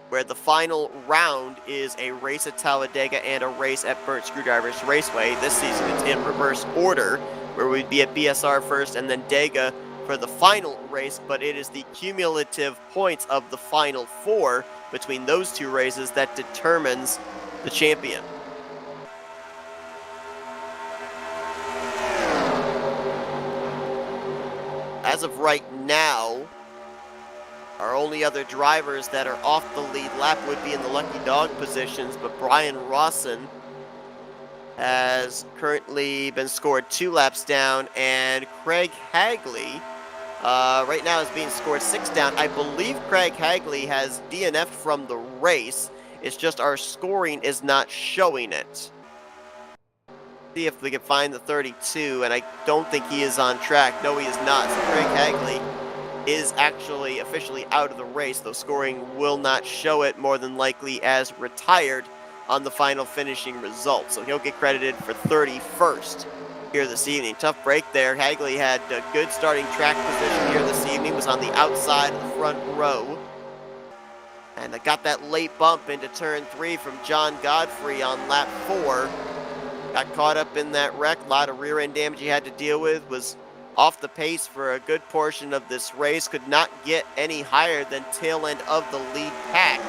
where the final round is a race at Talladega and a race at Burnt Screwdrivers Raceway. This season it's in reverse order, where we'd be at BSR first and then Dega for the final race, but it is the cumulative points of the final 4 between those 2 races that determines the champion. As of right now, our only other drivers that are off the lead lap would be in the lucky dog positions, but Brian Rawson has currently been scored 2 laps down, and Craig Hagley right now is being scored 6 down. I believe Craig Hagley has DNF'd from the race. It's just our scoring is not showing it. See if we can find the 32, and I don't think he is on track. No, he is not. So Craig Hagley is actually officially out of the race, though scoring will not show it, more than likely as retired on the final finishing result. So he'll get credited for 31st here this evening. Tough break there. Hagley had a good starting track position here this evening, was on the outside of the front row. And I got that late bump into turn 3 from John Godfrey on lap 4. Got caught up in that wreck. A lot of rear end damage he had to deal with. Was off the pace for a good portion of this race. Could not get any higher than tail end of the lead pack.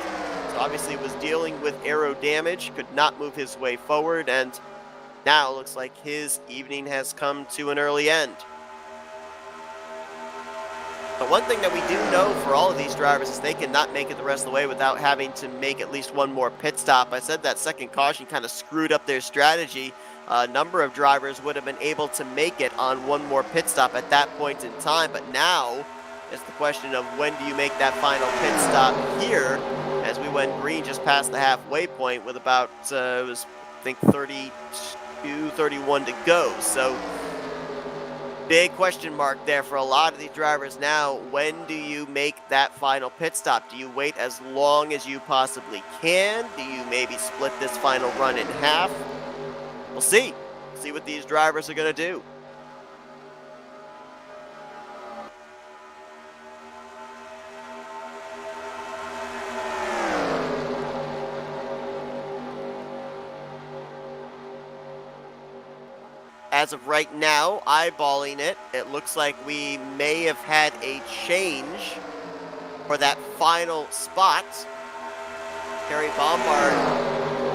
So obviously was dealing with aero damage. Could not move his way forward. And now looks like his evening has come to an early end. But one thing that we do know for all of these drivers is they cannot make it the rest of the way without having to make at least one more pit stop. I said that second caution kind of screwed up their strategy. A number of drivers would have been able to make it on one more pit stop at that point in time, but now it's the question of when do you make that final pit stop here, as we went green just past the halfway point with about, it was, I think, 32, 31 to go. So big question mark there for a lot of these drivers now. When do you make that final pit stop? Do you wait as long as you possibly can? Do you maybe split this final run in half? We'll see. See what these drivers are going to do. As of right now, eyeballing it, it looks like we may have had a change for that final spot. Terry Bombard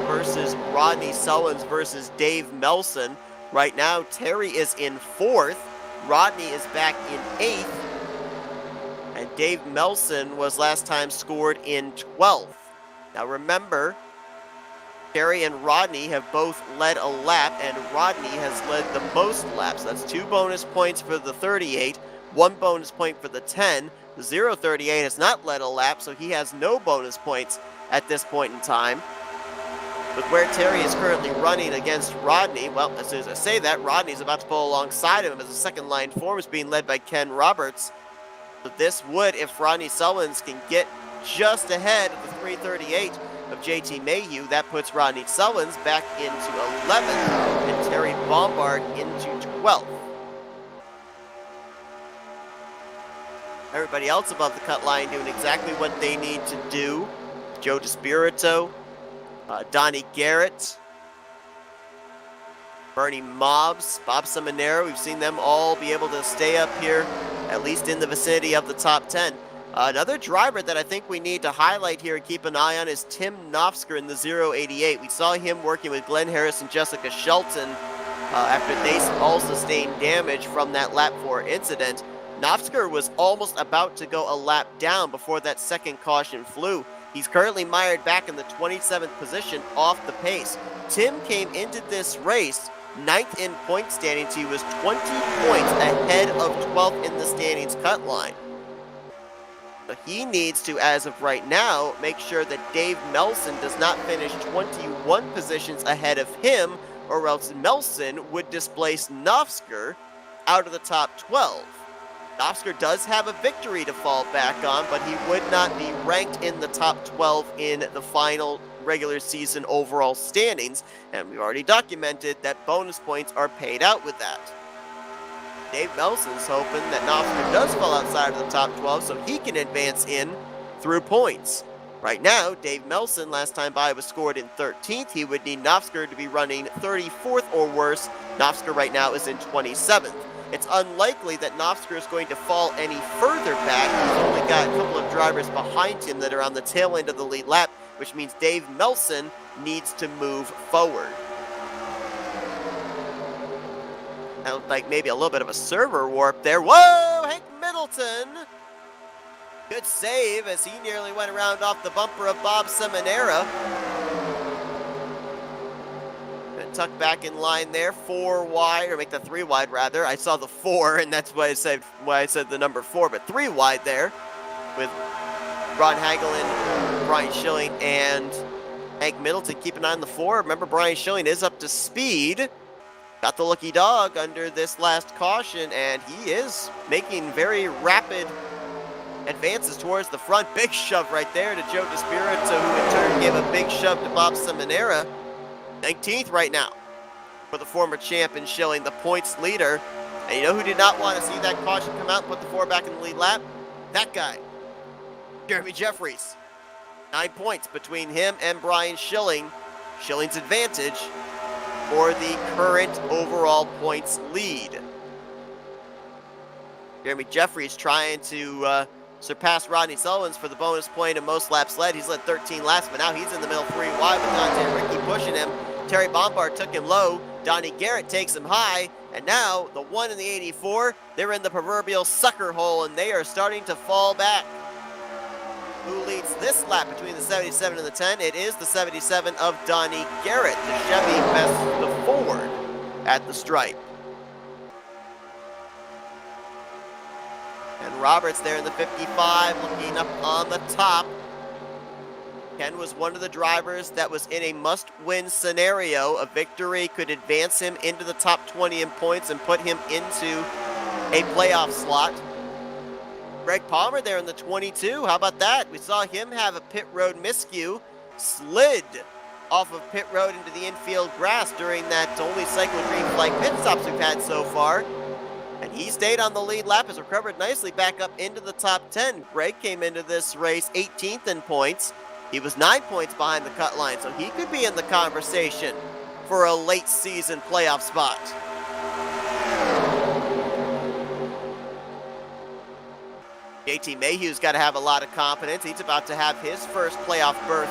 versus Rodney Sullins versus Dave Melson. Right now, Terry is in 4th. Rodney is back in 8th. And Dave Melson was last time scored in 12th. Now remember, Terry and Rodney have both led a lap, and Rodney has led the most laps. That's 2 bonus points for the 38, 1 bonus point for the 10. The 038 has not led a lap, so he has no bonus points at this point in time. With where Terry is currently running against Rodney, well, as soon as I say that, Rodney's about to pull alongside of him as the second line form is being led by Ken Roberts. But this would, if Rodney Sullins can get just ahead of the 338 of JT Mayhew, that puts Rodney Sullins back into 11th and Terry Bombard into 12th. Everybody else above the cut line doing exactly what they need to do. Joe DeSpirito, Donnie Garrett, Bernie Mobbs, Bob Seminara. We've seen them all be able to stay up here, at least in the vicinity of the top 10. Another driver that I think we need to highlight here and keep an eye on is Tim Nofsker in the 088. We saw him working with Glenn Harris and Jessica Shelton after they all sustained damage from that lap 4 incident. Nofsker was almost about to go a lap down before that second caution flew. He's currently mired back in the 27th position off the pace. Tim came into this race 9th in point standings. He was 20 points ahead of 12th in the standings cut line. But he needs to, as of right now, make sure that Dave Melson does not finish 21 positions ahead of him, or else Melson would displace Nofsker out of the top 12. Nofsker does have a victory to fall back on, but he would not be ranked in the top 12 in the final regular season overall standings, and we've already documented that bonus points are paid out with that. Dave Melson's hoping that Nofsker does fall outside of the top 12 so he can advance in through points. Right now, Dave Melson, last time by, was scored in 13th. He would need Nofsker to be running 34th or worse. Nofsker right now is in 27th. It's unlikely that Nofsker is going to fall any further back. He's only got a couple of drivers behind him that are on the tail end of the lead lap, which means Dave Melson needs to move forward. That looked like maybe a little bit of a server warp there. Whoa, Hank Middleton! Good save as he nearly went around off the bumper of Bob Seminara. Tuck back in line there, 4 wide, or make that 3 wide rather. I saw the 4, and that's why I said the number 4, but 3 wide there with Ron Hagelin, Brian Schilling, and Hank Middleton. Keep an eye on the 4. Remember, Brian Schilling is up to speed. Got the lucky dog under this last caution, and he is making very rapid advances towards the front. Big shove right there to Joe DeSpirito, who in turn gave a big shove to Bob Seminara. 19th right now for the former champ and Schilling, the points leader. And you know who did not want to see that caution come out and put the 4 back in the lead lap? That guy, Jeremy Jeffries. 9 points between him and Brian Schilling. Schilling's advantage for the current overall points lead. Jeremy Jeffries trying to surpass Rodney Sullins for the bonus point and most laps led. He's led 13 laps, but now he's in the middle 3 wide with Dante Ricky pushing him. Terry Bombard took him low. Donnie Garrett takes him high. And now the 1 and the 84, they're in the proverbial sucker hole, and they are starting to fall back. Who leads this lap between the 77 and the 10? It is the 77 of Donnie Garrett. The Chevy bests the Ford at the stripe. And Roberts there in the 55, looking up on the top. Ken was one of the drivers that was in a must-win scenario. A victory could advance him into the top 20 in points and put him into a playoff slot. Greg Palmer there in the 22. How about that? We saw him have a pit road miscue, slid off of pit road into the infield grass during that only cycle green flag pit stops we've had so far. And he stayed on the lead lap, has recovered nicely back up into the top 10. Greg came into this race 18th in points. He was 9 points behind the cut line, so he could be in the conversation for a late season playoff spot. JT Mayhew's got to have a lot of confidence. He's about to have his first playoff berth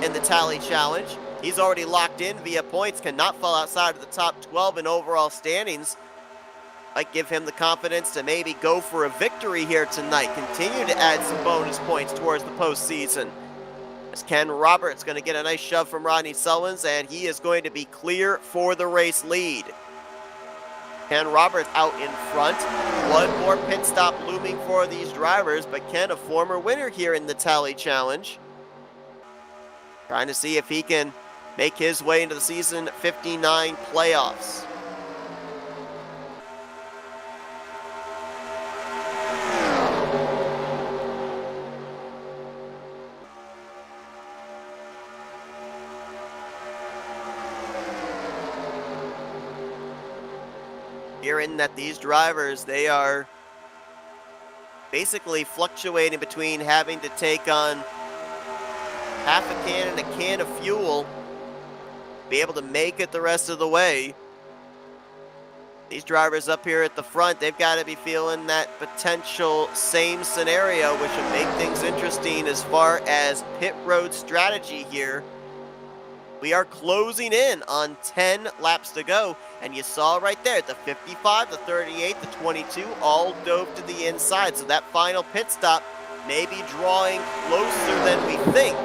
in the Tally Challenge. He's already locked in via points, cannot fall outside of the top 12 in overall standings. Might give him the confidence to maybe go for a victory here tonight. Continue to add some bonus points towards the postseason. As Ken Roberts going to get a nice shove from Rodney Sullins, and he is going to be clear for the race lead. Ken Roberts out in front. One more pit stop looming for these drivers, but Ken, a former winner here in the Tally Challenge, trying to see if he can make his way into the season 59 playoffs. Hearing that these drivers, they are basically fluctuating between having to take on half a can and a can of fuel, be able to make it the rest of the way. These drivers up here at the front, they've got to be feeling that potential same scenario, which will make things interesting as far as pit road strategy here. We are closing in on 10 laps to go, and you saw right there, the 55, the 38, the 22, all dove to the inside, so that final pit stop may be drawing closer than we think.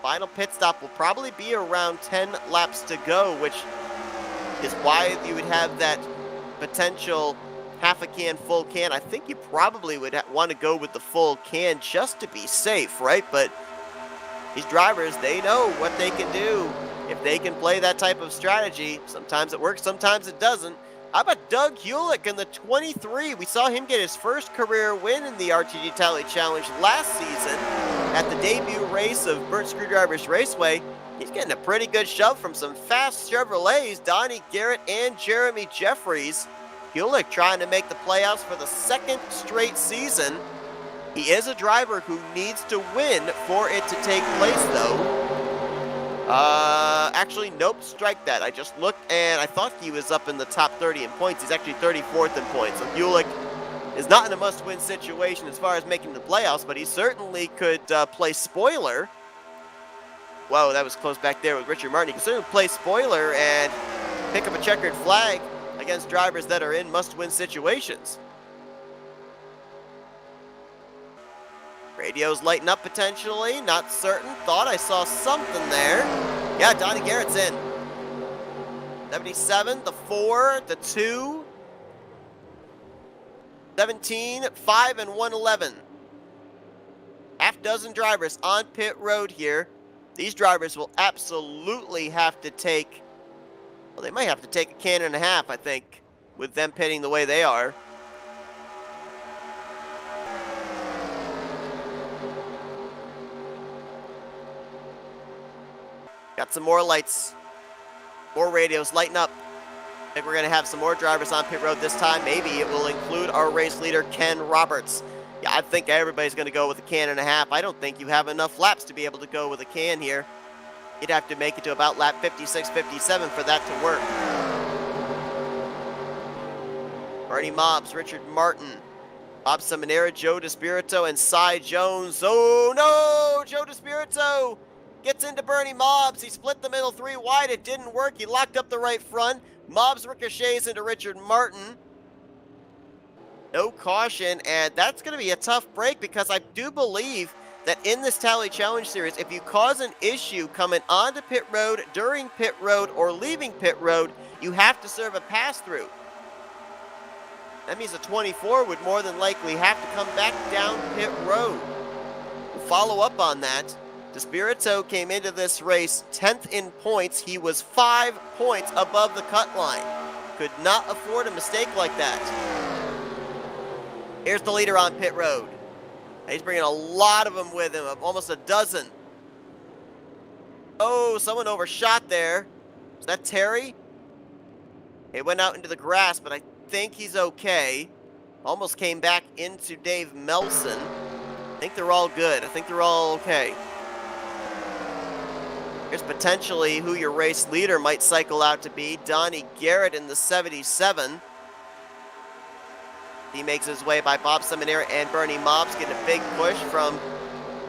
Final pit stop will probably be around 10 laps to go, which is why you would have that potential half a can, full can. I think you probably would want to go with the full can just to be safe, right? But these drivers, they know what they can do if they can play that type of strategy. Sometimes it works, sometimes it doesn't. How about Doug Hewlick in the 23? We saw him get his first career win in the RTD Tally Challenge last season at the debut race of Burt Screwdriver's Raceway. He's getting a pretty good shove from some fast Chevrolets, Donnie Garrett and Jeremy Jeffries. Hewlick trying to make the playoffs for the second straight season. He is a driver who needs to win for it to take place, though. Actually, nope, strike that. I just looked, and I thought he was up in the top 30 in points. He's actually 34th in points. So Hewlick is not in a must-win situation as far as making the playoffs, but he certainly could play spoiler. Whoa, that was close back there with Richard Martin. He can certainly play spoiler and pick up a checkered flag against drivers that are in must-win situations. Radio's lighting up potentially, not certain. Thought I saw something there. Yeah, Donnie Garrett's in. 77, the 4, the 2, 17, 5, and 111. Half dozen drivers on pit road here. These drivers will absolutely have to take, well, they might have to take a can and a half, I think, with them pitting the way they are. Got some more lights, more radios lighting up. I think we're going to have some more drivers on pit road this time. Maybe it will include our race leader, Ken Roberts. Yeah, I think everybody's going to go with a can and a half. I don't think you have enough laps to be able to go with a can here. You'd have to make it to about lap 56, 57 for that to work. Bernie Mobbs, Richard Martin, Bob Seminara, Joe DeSpirito, and Cy Jones. Oh no, Joe DeSpirito gets into Bernie Mobbs. He split the middle 3 wide. It didn't work. He locked up the right front. Mobbs ricochets into Richard Martin. No caution, and that's going to be a tough break because I do believe that in this Tally Challenge Series, if you cause an issue coming onto pit road, during pit road, or leaving pit road, you have to serve a pass-through. That means a 24 would more than likely have to come back down pit road. We'll follow up on that. DeSpirito came into this race 10th in points. He was 5 points above the cut line. Could not afford a mistake like that. Here's the leader on pit road. He's bringing a lot of them with him, almost a dozen. Oh, someone overshot there. Is that Terry? He went out into the grass, but I think he's okay. Almost came back into Dave Melson. I think they're all good. I think they're all okay. Here's potentially who your race leader might cycle out to be. Donnie Garrett in the 77. He makes his way by Bob Seminara and Bernie Mobbs, getting a big push from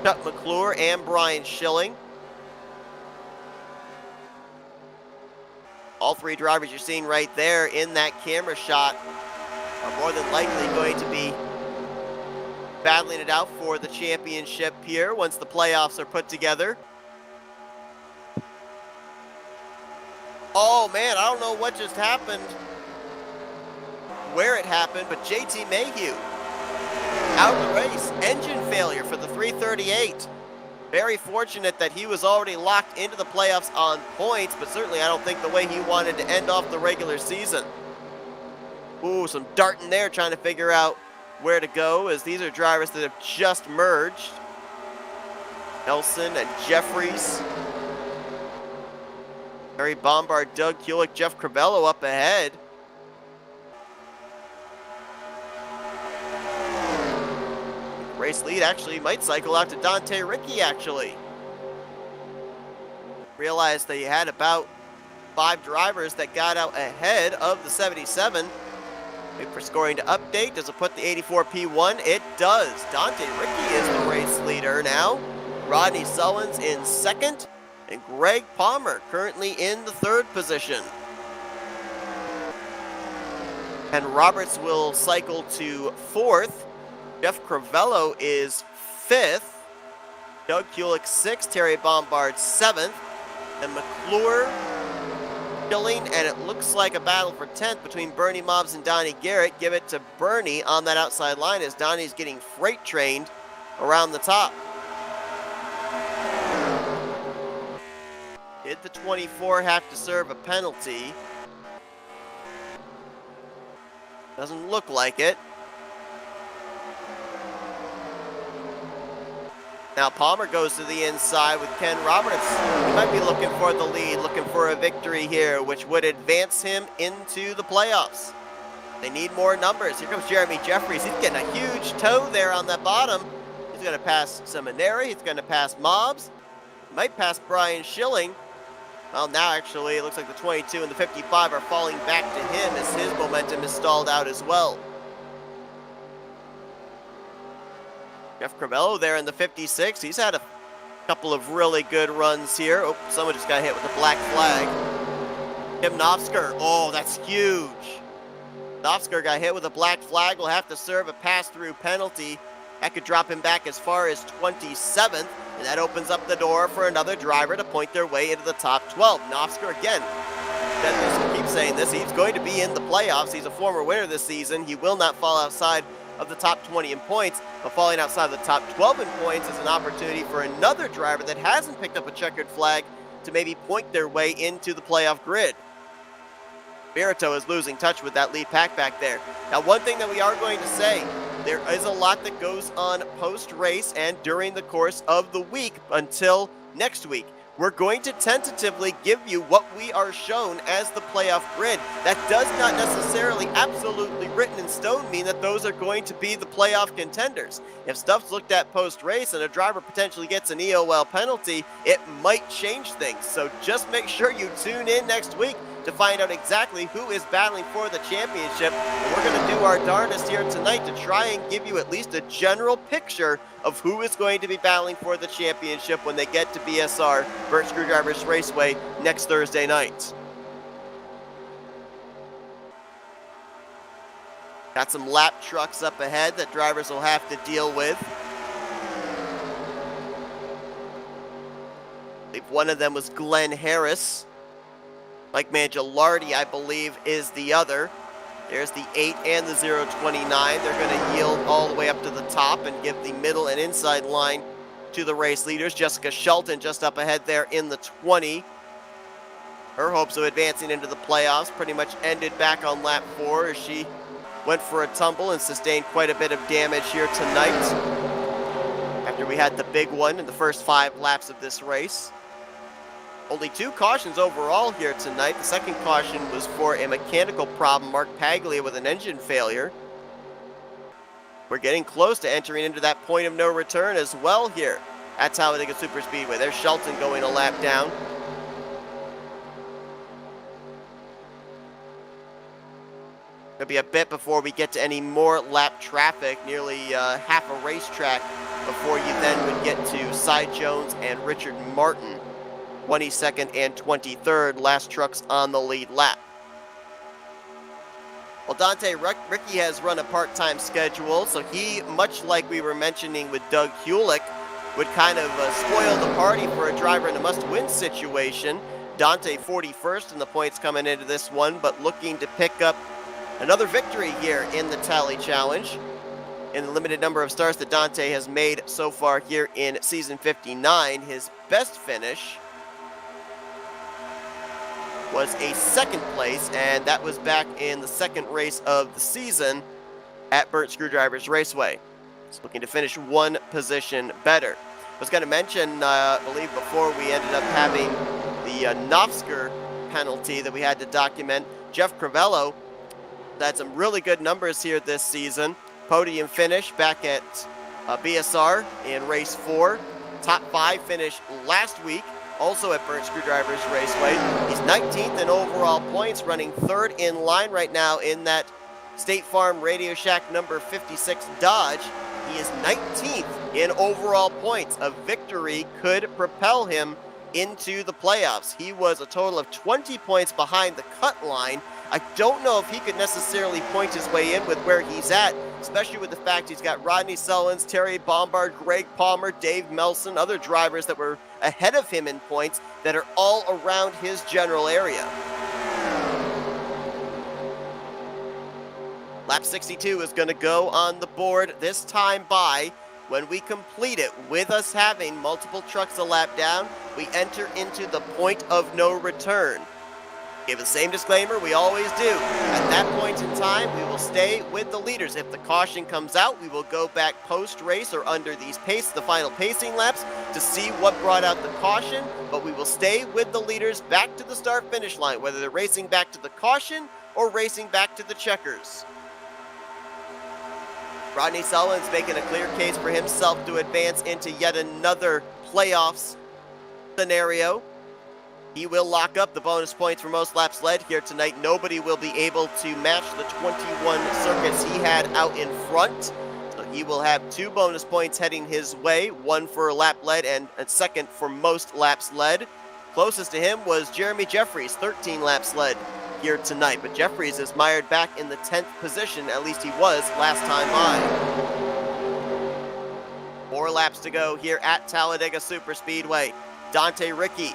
Chuck McClure and Brian Schilling. All 3 drivers you're seeing right there in that camera shot are more than likely going to be battling it out for the championship here once the playoffs are put together. Oh man, I don't know what just happened, where it happened, but JT Mayhew out of the race. Engine failure for the 338. Very fortunate that he was already locked into the playoffs on points, but certainly I don't think the way he wanted to end off the regular season. Ooh, some darting there, trying to figure out where to go, as these are drivers that have just merged. Nelson and Jeffries. Terry Bombard, Doug Kulik, Jeff Crivello up ahead. Race lead actually might cycle out to Dante Ricky, actually. Realized they had about 5 drivers that got out ahead of the 77. Wait for scoring to update. Does it put the 84 P1? It does. Dante Ricky is the race leader now. Rodney Sullins in second. And Greg Palmer currently in the 3rd position. And Roberts will cycle to 4th. Jeff Crivello is 5th. Doug Kulik 6th. Terry Bombard 7th. And McClure, Schilling, and it looks like a battle for 10th between Bernie Mobbs and Donnie Garrett. Give it to Bernie on that outside line as Donnie's getting freight trained around the top. Did the 24 have to serve a penalty? Doesn't look like it. Now Palmer goes to the inside with Ken Roberts. He might be looking for the lead, looking for a victory here, which would advance him into the playoffs. They need more numbers. Here comes Jeremy Jeffries. He's getting a huge toe there on that bottom. He's going to pass Seminary. He's going to pass Mobbs. He might pass Brian Schilling. Well, now actually it looks like the 22 and the 55 are falling back to him as his momentum is stalled out as well. Jeff Crivello there in the 56. He's had a couple of really good runs here. Oh, someone just got hit with a black flag. Tim Nofsker. Oh, that's huge. Nofsker got hit with a black flag. Will have to serve a pass-through penalty. That could drop him back as far as 27th, and that opens up the door for another driver to point their way into the top 12. Nofsker again. Dennis keeps saying this. He's going to be in the playoffs. He's a former winner this season. He will not fall outside of the top 20 in points, but falling outside the top 12 in points is an opportunity for another driver that hasn't picked up a checkered flag to maybe point their way into the playoff grid. Birito is losing touch with that lead pack back there. Now, one thing that we are going to say, there is a lot that goes on post-race and during the course of the week until next week. We're going to tentatively give you what we are shown as the playoff grid. That does not necessarily absolutely written in stone mean that those are going to be the playoff contenders. If stuff's looked at post-race and a driver potentially gets an EOL penalty, it might change things. So just make sure you tune in next week to find out exactly who is battling for the championship. And we're going to do our darndest here tonight to try and give you at least a general picture of who is going to be battling for the championship when they get to BSR, Burt Screwdrivers Raceway, next Thursday night. Got some lap trucks up ahead that drivers will have to deal with. I believe one of them was Glenn Harris. Mike Mangialardi, I believe, is the other. There's the 8 and the 029. They're going to yield all the way up to the top and give the middle and inside line to the race leaders. Jessica Shelton just up ahead there in the 20. Her hopes of advancing into the playoffs pretty much ended back on lap 4 as she went for a tumble and sustained quite a bit of damage here tonight after we had the big one in the first 5 laps of this race. Only 2 cautions overall here tonight. The second caution was for a mechanical problem, Mark Paglia with an engine failure. We're getting close to entering into that point of no return as well here at Talladega Superspeedway. There's Shelton going a lap down. It'll be a bit before we get to any more lap traffic, nearly half a racetrack before you then would get to Cy Jones and Richard Martin. 22nd and 23rd, last trucks on the lead lap. Well, Dante Ricky has run a part-time schedule, so he, much like we were mentioning with Doug Kulik, would kind of spoil the party for a driver in a must-win situation. Dante 41st in the points coming into this one, but looking to pick up another victory here in the Tally Challenge. in the limited number of starts that Dante has made so far here in season 59. His best finish was a second place, and that was back in the second race of the season at Burnt Screwdrivers Raceway. He's looking to finish one position better. I was going to mention, I believe before we ended up having the Nofsker penalty that we had to document, Jeff Crivello had some really good numbers here this season. Podium finish back at BSR in race 4. Top 5 finish last week, also at Burnt Screwdrivers Raceway. He's 19th in overall points, running 3rd in line right now in that State Farm Radio Shack number 56 Dodge. He is 19th in overall points. A victory could propel him into the playoffs. He was a total of 20 points behind the cut line. I don't know if he could necessarily point his way in with where he's at, especially with the fact he's got Rodney Sullins, Terry Bombard, Greg Palmer, Dave Melson, other drivers that were ahead of him in points that are all around his general area. Lap 62 is going to go on the board this time by when we complete it. With us having multiple trucks a lap down, we enter into the point of no return. Give the same disclaimer we always do. At that point in time, we will stay with the leaders. If the caution comes out, we will go back post-race or under these the final pacing laps to see what brought out the caution, but we will stay with the leaders back to the start-finish line, whether they're racing back to the caution or racing back to the checkers. Rodney Sullins making a clear case for himself to advance into yet another playoffs scenario. He will lock up the bonus points for most laps led here tonight. Nobody will be able to match the 21 circuits he had out in front. So he will have 2 bonus points heading his way, 1 for a lap led and a second for most laps led. Closest to him was Jeremy Jeffries, 13 laps led here tonight. But Jeffries is mired back in the 10th position, at least he was last time by. 4 laps to go here at Talladega Superspeedway. Dante Ricky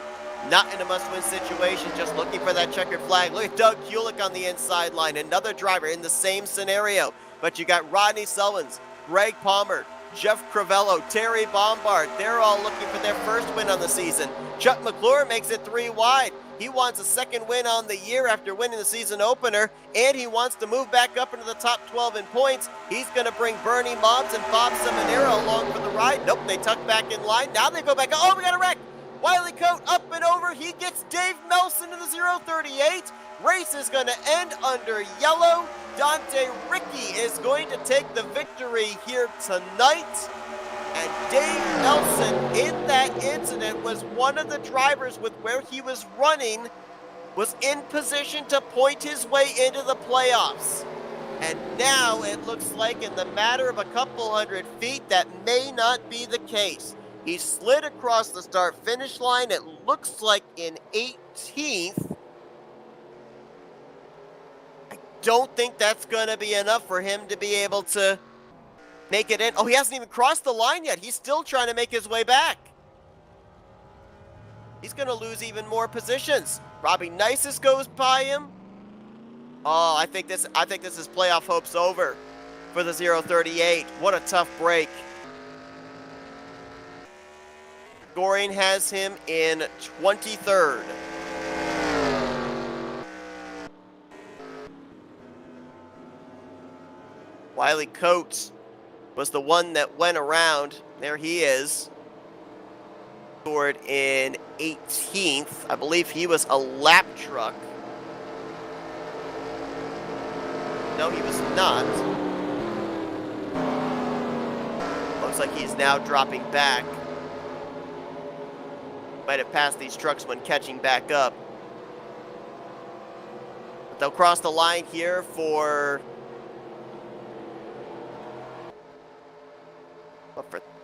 not in a must-win situation, just looking for that checkered flag. Look at Doug Kulik on the inside line, another driver in the same scenario. But you got Rodney Sullins, Greg Palmer, Jeff Crivello, Terry Bombard. They're all looking for their first win on the season. Chuck McClure makes it 3 wide. He wants a second win on the year after winning the season opener, and he wants to move back up into the top 12 in points. He's going to bring Bernie Mobbs and Bob Seminero along for the ride. Nope, they tuck back in line. Now they go back. Oh, we got a wreck. Wiley Coat up and over. He gets Dave Melson in the 038. Race is going to end under yellow. Dante Ricky is going to take the victory here tonight. And Dave Nelson in that incident was one of the drivers with where he was running, was in position to point his way into the playoffs. And now it looks like in the matter of a couple hundred feet, that may not be the case. He slid across the start-finish line, it looks like in 18th. I don't think that's going to be enough for him to be able to make it in. Oh, he hasn't even crossed the line yet. He's still trying to make his way back. He's going to lose even more positions. Robbie Nisus goes by him. Oh, I think this is playoff hopes over for the 038. What a tough break. Scoring has him in 23rd. Wiley Coates was the one that went around. There he is. Scored in 18th. I believe he was a lap truck. No, he was not. Looks like he's now dropping back. Might have passed these trucks when catching back up. But they'll cross the line here for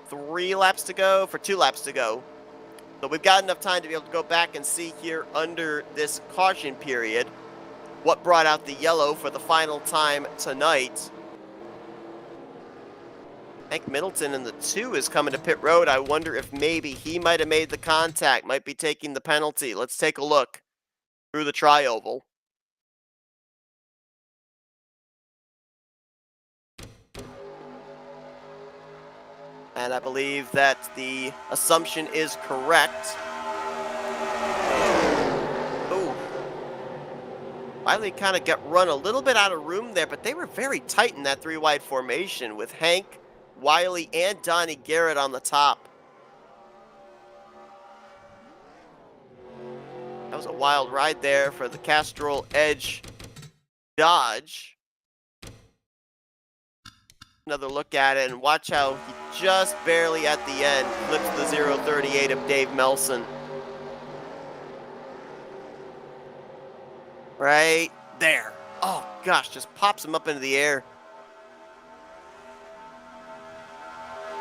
3 laps to go? For 2 laps to go. So we've got enough time to be able to go back and see here under this caution period what brought out the yellow for the final time tonight. Hank Middleton in the 2 is coming to pit road. I wonder if maybe he might have made the contact, might be taking the penalty. Let's take a look through the tri-oval. And I believe that the assumption is correct. Ooh. Wiley kind of got run a little bit out of room there, but they were very tight in that three-wide formation with Hank, Wiley, and Donnie Garrett on the top. That was a wild ride there for the Castrol Edge Dodge. Another look at it, and watch how he just barely at the end flips the 038 of Dave Melson. Right there. Oh gosh, just pops him up into the air.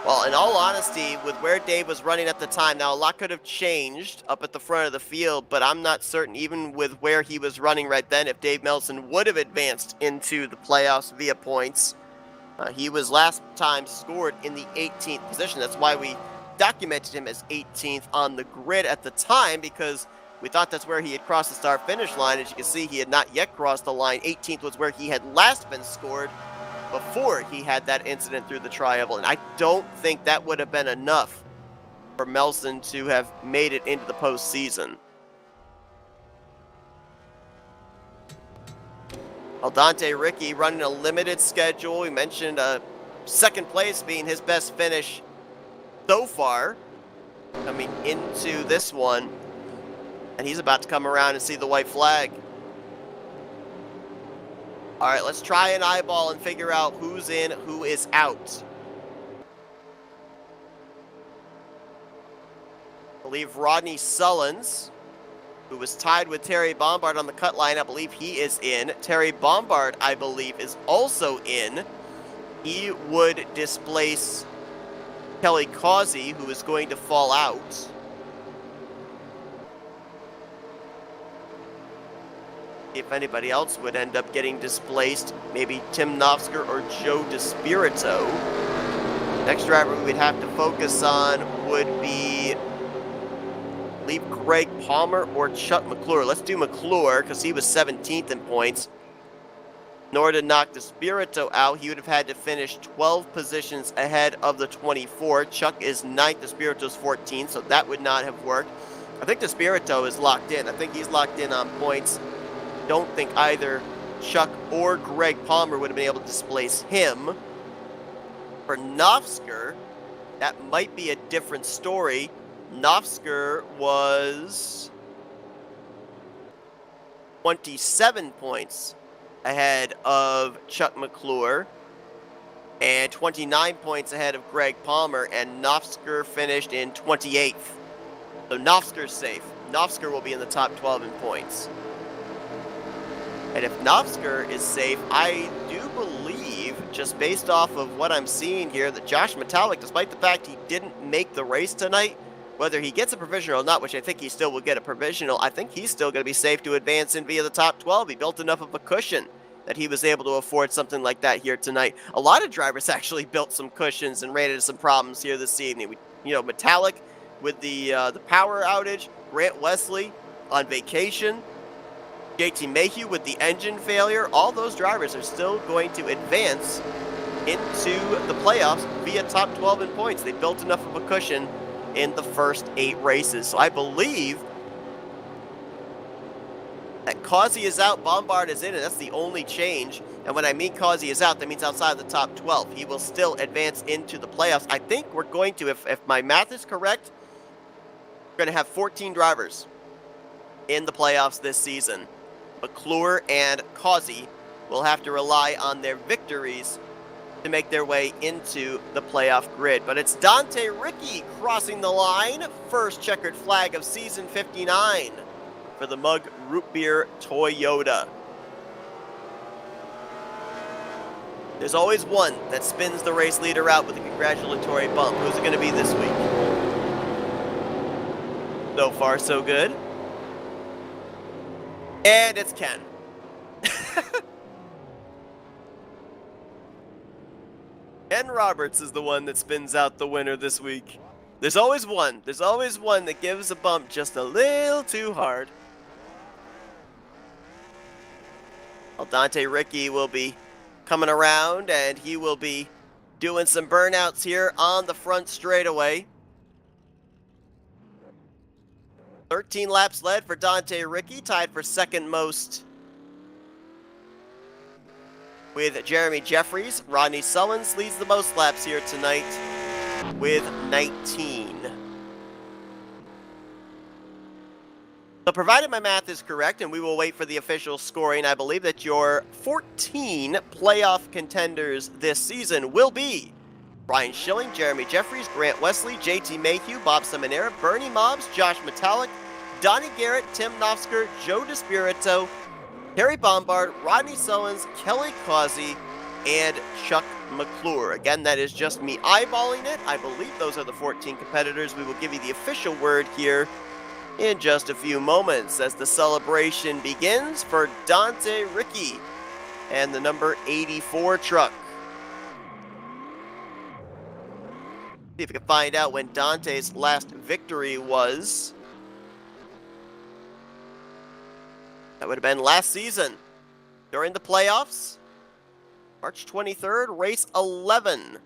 Well, in all honesty, with where Dave was running at the time, now a lot could have changed up at the front of the field, but I'm not certain, even with where he was running right then, if Dave Melson would have advanced into the playoffs via points. He was last time scored in the 18th position. That's why we documented him as 18th on the grid at the time, because we thought that's where he had crossed the start-finish line. As you can see, he had not yet crossed the line. 18th was where he had last been scored before he had that incident through the tri-oval, and I don't think that would have been enough for Melson to have made it into the postseason. Well, Dante Ricky running a limited schedule. We mentioned second place being his best finish so far coming into this one, and he's about to come around and see the white flag. All right, let's try an eyeball and figure out who's in, who is out. I believe Rodney Sullins, who was tied with Terry Bombard on the cut line, I believe he is in. Terry Bombard, I believe, is also in. He would displace Kelly Causey, who is going to fall out. If anybody else would end up getting displaced, maybe Tim Nofsker or Joe DeSpirito. Next driver we would have to focus on would be, I believe, Greg Palmer or Chuck McClure. Let's do McClure because he was 17th in points. In order to knock DeSpirito out, he would have had to finish 12 positions ahead of the 24. Chuck is 9th, DeSpirito's 14th, so that would not have worked. I think DeSpirito is locked in. I think he's locked in on points. Don't think either Chuck or Greg Palmer would have been able to displace him. For Nofsker, that might be a different story. Nofsker was 27 points ahead of Chuck McClure and 29 points ahead of Greg Palmer, and Nofsker finished in 28th. So Nofsker's safe. Nofsker will be in the top 12 in points. And if Nofsker is safe, I do believe, just based off of what I'm seeing here, that Josh Metallic, despite the fact he didn't make the race tonight, whether he gets a provisional or not, which I think he still will get a provisional, I think he's still going to be safe to advance in via the top 12. He built enough of a cushion that he was able to afford something like that here tonight. A lot of drivers actually built some cushions and ran into some problems here this evening. Metallic with the power outage, Grant Wesley on vacation, JT Mayhew with the engine failure. All those drivers are still going to advance into the playoffs via top 12 in points. They built enough of a cushion in the first 8 races. So I believe that Causey is out, Bombard is in, and that's the only change. And when I mean Causey is out, that means outside of the top 12. He will still advance into the playoffs. I think we're going to, if my math is correct, we're going to have 14 drivers in the playoffs this season. McClure and Causey will have to rely on their victories to make their way into the playoff grid. But it's Dante Ricky crossing the line. First checkered flag of season 59 for the Mug Root Beer Toyota. There's always one that spins the race leader out with a congratulatory bump. Who's it going to be this week? So far, so good. And it's Ken. Ken Roberts is the one that spins out the winner this week. There's always one. There's always one that gives a bump just a little too hard. Well, Dante Ricky will be coming around, and he will be Doing some burnouts here on the front straightaway. 13 laps led for Dante Ricci, tied for second most with Jeremy Jeffries. Rodney Sullins leads the most laps here tonight with 19. So provided my math is correct, and we will wait for the official scoring, I believe that your 14 playoff contenders this season will be Ryan Schilling, Jeremy Jeffries, Grant Wesley, JT Mayhew, Bob Seminara, Bernie Mobbs, Josh Metallic, Donnie Garrett, Tim Nofsker, Joe DeSpirito, Harry Bombard, Rodney Sullins, Kelly Causey, and Chuck McClure. Again, that is just me eyeballing it. I believe those are the 14 competitors. We will give you the official word here in just a few moments as the celebration begins for Dante Ricci and the number 84 truck. See if we can find out when Dante's last victory was. That would have been last season during the playoffs. March 23rd, race 11.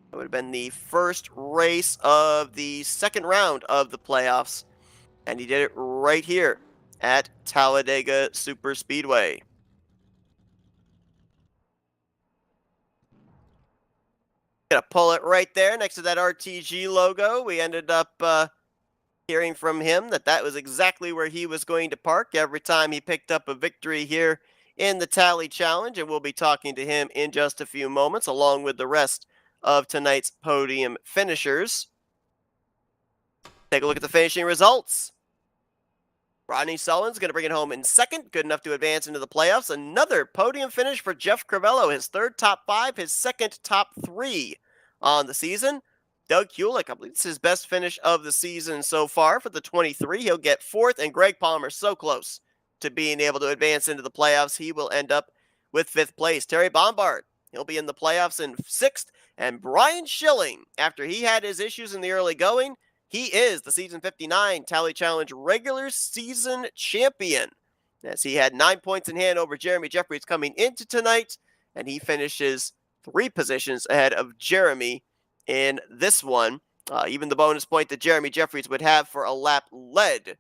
That would have been the first race of the second round of the playoffs. And he did it right here at Talladega Superspeedway. Gonna pull it right there next to that RTG logo. We ended up hearing from him that was exactly where he was going to park every time he picked up a victory here in the Tally Challenge. And we'll be talking to him in just a few moments, along with the rest of tonight's podium finishers. Take a look at the finishing results. Rodney Sullins going to bring it home in second, good enough to advance into the playoffs. Another podium finish for Jeff Crivello, his third top five, his second top three on the season. Doug Kulik, I believe it's his best finish of the season so far for the 23. He'll get fourth, and Greg Palmer so close to being able to advance into the playoffs. He will end up with fifth place. Terry Bombard, he'll be in the playoffs in sixth. And Brian Schilling, after he had his issues in the early going, he is the Season 59 Tally Challenge regular season champion, as he had 9 points in hand over Jeremy Jeffries coming into tonight, and he finishes 3 positions ahead of Jeremy in this one. Even the bonus point that Jeremy Jeffries would have for a lap led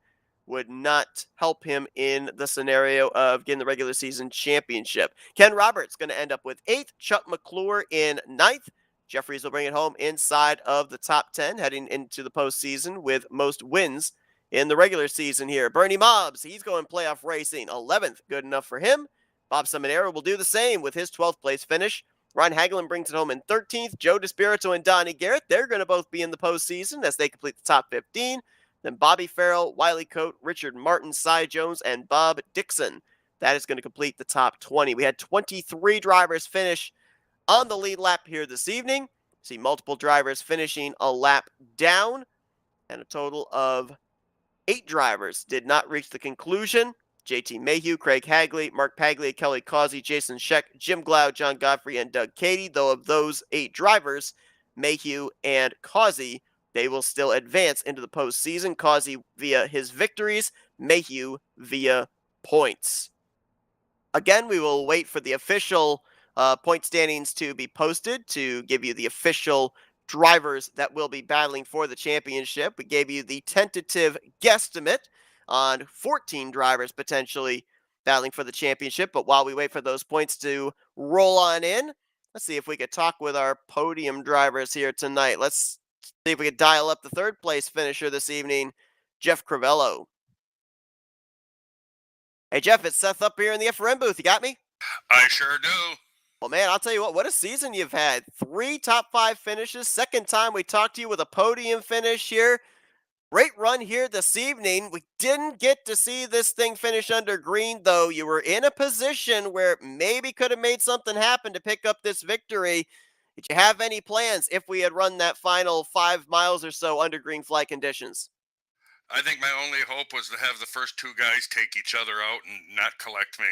would not help him in the scenario of getting the regular season championship. Ken Roberts going to end up with 8th, Chuck McClure in 9th. Jeffries will bring it home inside of the top 10, heading into the postseason with most wins in the regular season here. Bernie Mobbs, he's going playoff racing, 11th, good enough for him. Bob Seminara will do the same with his 12th place finish. Ron Hagelin brings it home in 13th. Joe DeSpirito and Donnie Garrett, they're going to both be in the postseason as they complete the top 15. Then Bobby Farrell, Wiley Coate, Richard Martin, Cy Jones, and Bob Dixon. That is going to complete the top 20. We had 23 drivers finish on the lead lap here this evening. See multiple drivers finishing a lap down, and a total of 8 drivers did not reach the conclusion. JT Mayhew, Craig Hagley, Mark Paglia, Kelly Causey, Jason Scheck, Jim Glau, John Godfrey, and Doug Cady. Though of those 8 drivers, Mayhew and Causey, they will still advance into the postseason. Causey via his victories, Mayhew via points. Again, we will wait for the official point standings to be posted to give you the official drivers that will be battling for the championship. We gave you the tentative guesstimate on 14 drivers potentially battling for the championship. But while we wait for those points to roll on in, let's see if we could talk with our podium drivers here tonight. Let's see if we could dial up the third place finisher this evening, Jeff Crivello. Hey, Jeff, it's Seth up here in the FRM booth. You got me? I sure do. Well, man, I'll tell you what a season you've had. 3 top 5 finishes. Second time we talked to you with a podium finish here. Great run here this evening. We didn't get to see this thing finish under green, though. You were in a position where maybe could have made something happen to pick up this victory. Did you have any plans if we had run that final 5 miles or so under green flag conditions? I think my only hope was to have the first 2 guys take each other out and not collect me.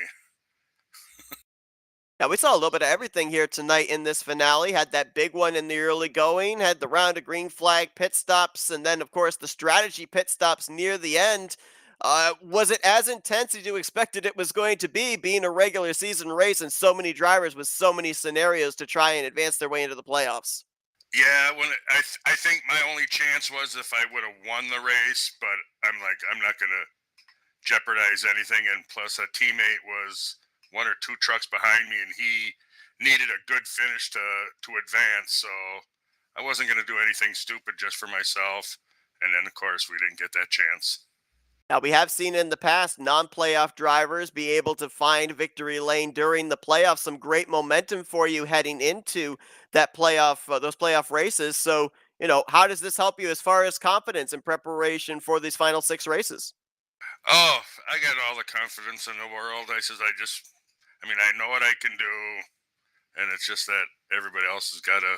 Yeah, we saw a little bit of everything here tonight in this finale. Had that big one in the early going, had the round of green flag pit stops, and then, of course, the strategy pit stops near the end. Was it as intense as you expected it was going to be, being a regular season race and so many drivers with so many scenarios to try and advance their way into the playoffs? Yeah, I think my only chance was if I would have won the race, but I'm like I'm not gonna jeopardize anything. And plus, a teammate was one or two trucks behind me, and he needed a good finish to advance. So I wasn't gonna do anything stupid just for myself. And then, of course, we didn't get that chance. Now, we have seen in the past non playoff drivers be able to find victory lane during the playoffs. Some great momentum for you heading into that playoff, those playoff races. So, how does this help you as far as confidence and preparation for these final six races? Oh, I got all the confidence in the world. I mean, I know what I can do, and it's just that everybody else has got to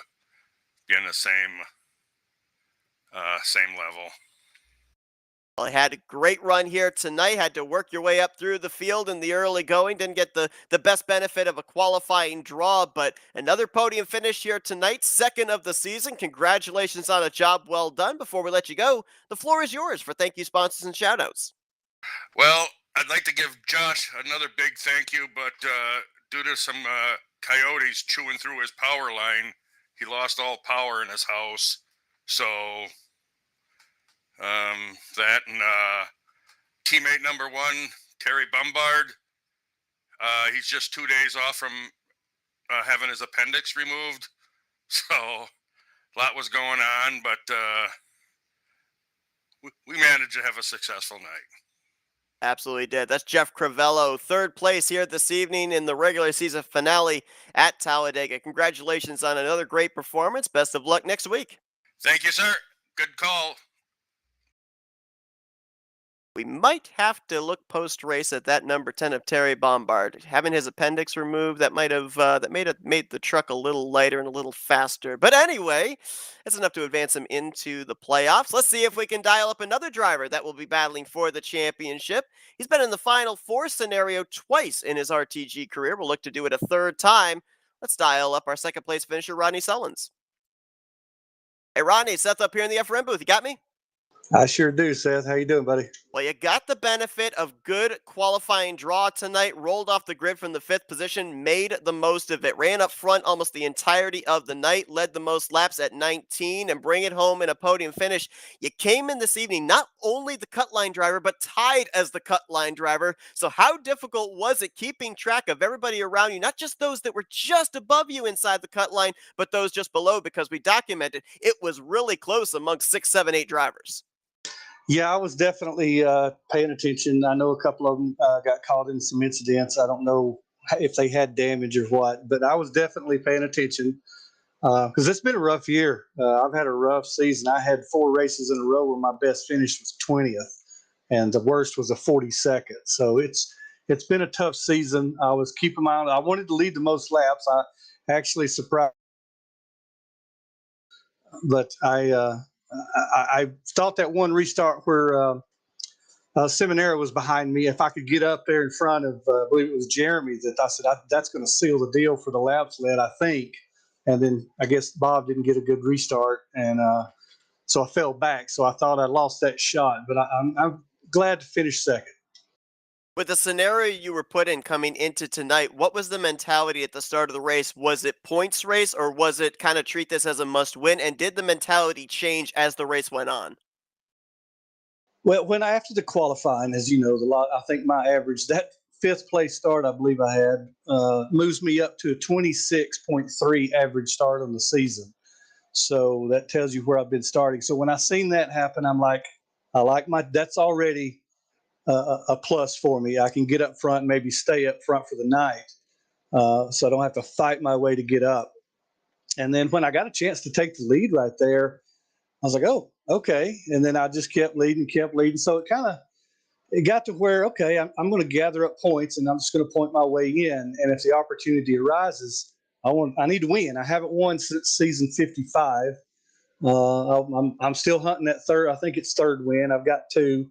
be in the same level. Well, I had a great run here tonight. Had to work your way up through the field in the early going. Didn't get the best benefit of a qualifying draw, but another podium finish here tonight, second of the season. Congratulations on a job well done. Before we let you go, the floor is yours for thank you, sponsors, and shoutouts. Well, I'd like to give Josh another big thank you, but due to some coyotes chewing through his power line, he lost all power in his house. So that and teammate number one, Terry Bombard, he's just 2 days off from having his appendix removed. So a lot was going on, but we managed to have a successful night. Absolutely did. That's Jeff Crivello, third place here this evening in the regular season finale at Talladega. Congratulations on another great performance. Best of luck next week. Thank you, sir. Good call. We might have to look post race at that number 10 of Terry Bombard. Having his appendix removed, that might have made the truck a little lighter and a little faster. But anyway, it's enough to advance him into the playoffs. Let's see if we can dial up another driver that will be battling for the championship. He's been in the final four scenario twice in his RTG career. We'll look to do it a third time. Let's dial up our second place finisher, Rodney Sullins. Hey, Rodney, Seth up here in the FRM booth. You got me? I sure do, Seth. How you doing, buddy? Well, you got the benefit of good qualifying draw tonight, rolled off the grid from the fifth position, made the most of it, ran up front almost the entirety of the night, led the most laps at 19, and bring it home in a podium finish. You came in this evening not only the cut line driver, but tied as the cut line driver. So how difficult was it keeping track of everybody around you, not just those that were just above you inside the cut line, but those just below, because we documented it was really close amongst 6, 7, 8 drivers. Yeah, I was definitely paying attention. I know a couple of them got caught in some incidents. I don't know if they had damage or what, but I was definitely paying attention because it's been a rough year. I've had a rough season. I had 4 races in a row where my best finish was 20th, and the worst was a 42nd. So it's been a tough season. I was keeping my eye. I wanted to lead the most laps. I actually surprised, but I thought that one restart where Seminara was behind me, if I could get up there in front of, I believe it was Jeremy, that I said, that's going to seal the deal for the laps led, I think. And then I guess Bob didn't get a good restart. And so I fell back. So I thought I lost that shot, but I'm glad to finish second. With the scenario you were put in coming into tonight, what was the mentality at the start of the race? Was it points race or was it kind of treat this as a must win? And did the mentality change as the race went on? Well, after the qualifying, as you know, I think my average, that fifth place start I believe I had, moves me up to a 26.3 average start on the season. So that tells you where I've been starting. So when I seen that happen, I'm like, that's already a plus for me. I can get up front and maybe stay up front for the night. So I don't have to fight my way to get up. And then when I got a chance to take the lead right there, I was like, oh, okay. And then I just kept leading. So it got to where, okay, I'm going to gather up points and I'm just going to point my way in. And if the opportunity arises, I need to win. I haven't won since season 55. I'm still hunting that third. I think it's third win. I've got 2.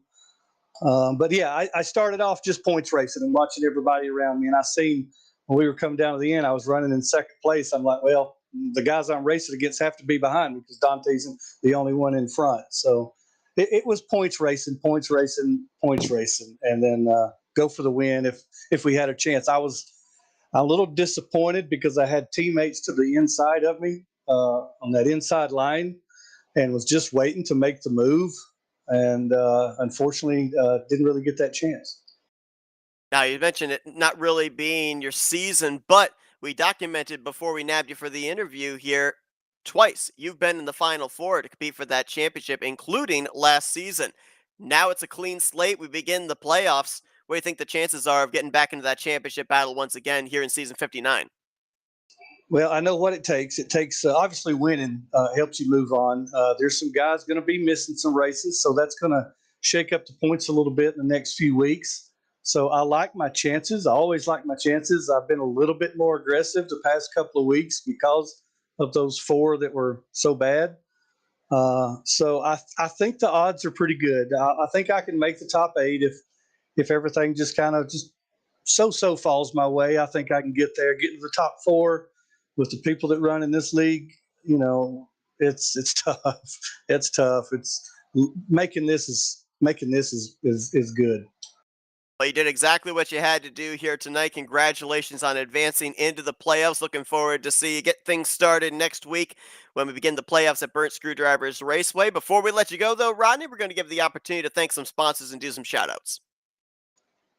But yeah, I started off just points racing and watching everybody around me. And I seen when we were coming down to the end, I was running in second place. I'm like, well, the guys I'm racing against have to be behind me because Dante's the only one in front. So it was points racing, and then go for the win if we had a chance. I was a little disappointed because I had teammates to the inside of me on that inside line and was just waiting to make the move. And unfortunately, didn't really get that chance. Now, you mentioned it not really being your season, but we documented before we nabbed you for the interview here twice. You've been in the Final Four to compete for that championship, including last season. Now it's a clean slate. We begin the playoffs. What do you think the chances are of getting back into that championship battle once again here in season 59? Well, I know what it takes. It takes obviously winning helps you move on. There's some guys going to be missing some races, so that's going to shake up the points a little bit in the next few weeks. So I like my chances. I always like my chances. I've been a little bit more aggressive the past couple of weeks because of those four that were so bad. So I think the odds are pretty good. I think I can make the top eight if everything just kind of just so falls my way. I think I can get there, get into the top four with the people that run in this league. You know, it's tough. It's tough. It's making this is good. Well, you did exactly what you had to do here tonight. Congratulations on advancing into the playoffs. Looking forward to see you get things started next week when we begin the playoffs at Burnt Screwdrivers Raceway. Before we let you go, though, Rodney, we're going to give the opportunity to thank some sponsors and do some shout outs.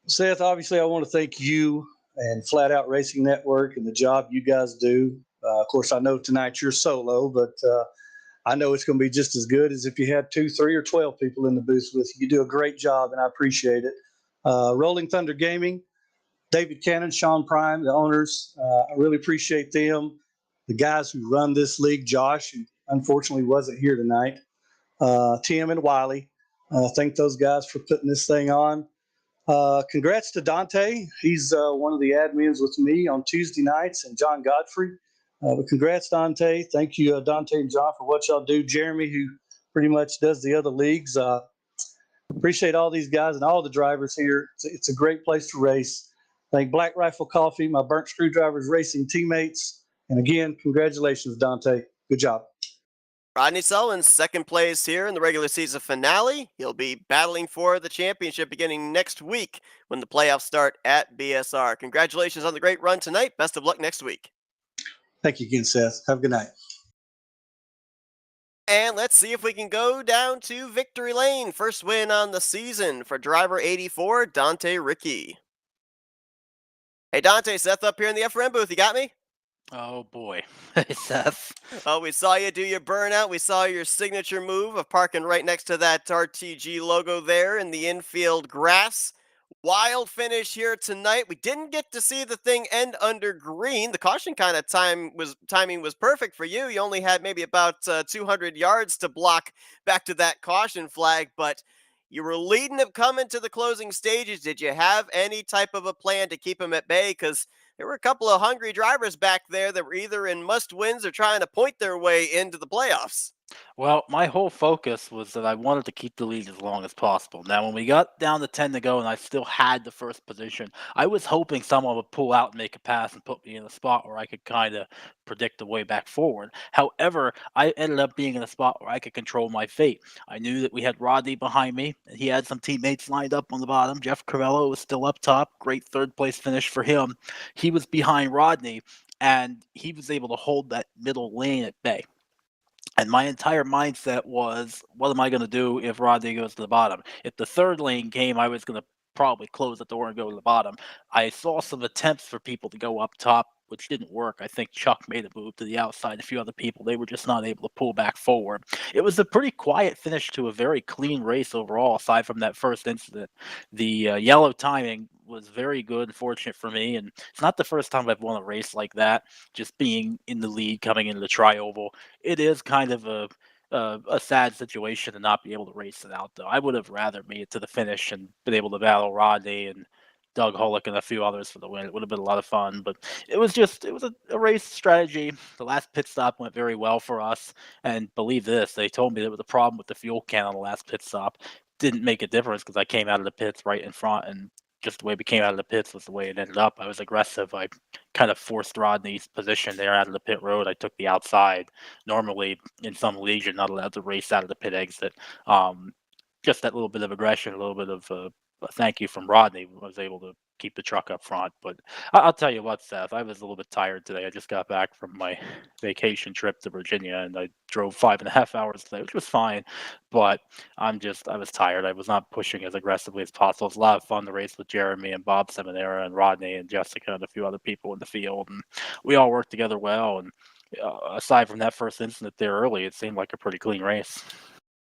Seth, obviously, I want to thank you and Flatout Racing Network and the job you guys do. Of course, I know tonight you're solo, but I know it's going to be just as good as if you had 2, 3, or 12 people in the booth with you. You do a great job, and I appreciate it. Rolling Thunder Gaming, David Cannon, Sean Prime, the owners. I really appreciate them. The guys who run this league, Josh, who unfortunately wasn't here tonight, Tim and Wiley. Thank those guys for putting this thing on. Congrats to Dante. He's one of the admins with me on Tuesday nights, and John Godfrey. But congrats, Dante. Thank you, Dante and John, for what y'all do. Jeremy, who pretty much does the other leagues. Appreciate all these guys and all the drivers here. It's a great place to race. Thank Black Rifle Coffee, my Burnt Screwdrivers Racing teammates. And again, congratulations, Dante. Good job. Rodney Sullivan's second place here in the regular season finale. He'll be battling for the championship beginning next week when the playoffs start at BSR. Congratulations on the great run tonight. Best of luck next week. Thank you again, Seth. Have a good night. And let's see if we can go down to victory lane. First win on the season for driver 84, Dante Ricky. Hey, Dante, Seth up here in the FRM booth. You got me? Oh boy, Seth. Oh, we saw you do your burnout. We saw your signature move of parking right next to that RTG logo there in the infield grass. Wild finish here tonight. We didn't get to see the thing end under green. The caution kind of timing was perfect for you. You only had maybe about 200 yards to block back to that caution flag, but you were leading him coming to the closing stages. Did you have any type of a plan to keep him at bay? Because there were a couple of hungry drivers back there that were either in must wins or trying to point their way into the playoffs. Well, my whole focus was that I wanted to keep the lead as long as possible. Now, when we got down to 10 to go and I still had the first position, I was hoping someone would pull out and make a pass and put me in a spot where I could kind of predict the way back forward. However, I ended up being in a spot where I could control my fate. I knew that we had Rodney behind me, and he had some teammates lined up on the bottom. Jeff Corello was still up top. Great third place finish for him. He was behind Rodney, and he was able to hold that middle lane at bay. And my entire mindset was, what am I going to do if Rodney goes to the bottom? If the third lane came, I was going to probably close the door and go to the bottom. I saw some attempts for people to go up top, which didn't work. I think Chuck made a move to the outside. A few other people, they were just not able to pull back forward. It was a pretty quiet finish to a very clean race overall, aside from that first incident. The yellow timing was very good, fortunate for me, and it's not the first time I've won a race like that, just being in the lead coming into the tri-oval. It is kind of a sad situation to not be able to race it out, though. I would have rather made it to the finish and been able to battle Rodney and Doug Holick and a few others for the win. It would have been a lot of fun, but it was a race strategy. The last pit stop went very well for us, and believe this, they told me there was a problem with the fuel can on the last pit stop. Didn't make a difference because I came out of the pits right in front, and just the way we came out of the pits was the way it ended up. I was aggressive. I kind of forced Rodney's position there out of the pit road. I took the outside. Normally, in some leagues, you're not allowed to race out of the pit exit. just that little bit of aggression, a little bit of a thank you from Rodney was able to keep the truck up front. But I'll tell you what, Seth, I was a little bit tired today. I just got back from my vacation trip to Virginia, and I drove 5.5 hours today, which was fine. But I was tired. I was not pushing as aggressively as possible. It's a lot of fun to race with Jeremy and Bob Seminara and Rodney and Jessica and a few other people in the field, and we all worked together well. And aside from that first incident there early, it seemed like a pretty clean race.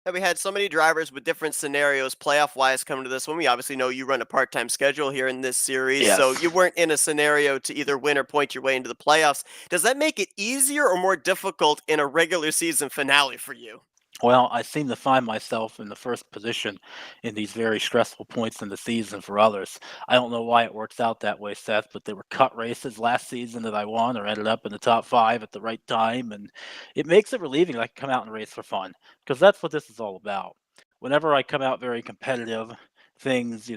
And we had so many drivers with different scenarios playoff wise coming to this one. We obviously know you run a part time schedule here in this series, so Yes. you weren't in a scenario to either win or point your way into the playoffs. Does that make it easier or more difficult in a regular season finale for you? Well, I seem to find myself in the first position in these very stressful points in the season for others. I don't know why it works out that way, Seth, but there were cut races last season that I won or ended up in the top five at the right time. And it makes it relieving that I can come out and race for fun because that's what this is all about. Whenever I come out very competitive, things,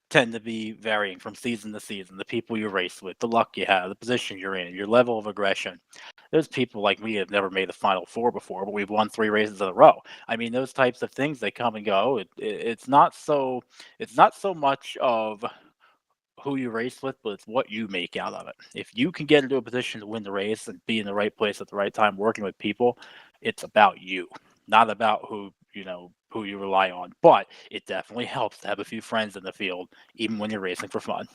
tend to be varying from season to season. The people you race with, the luck you have, the position you're in, your level of aggression. There's people like me have never made the final four before, but we've won three races in a row. I mean, those types of things they come and go. It's not so much of who you race with, but it's what you make out of it. If you can get into a position to win the race and be in the right place at the right time, working with people, it's about you, not about who you rely on. But it definitely helps to have a few friends in the field, even when you're racing for fun.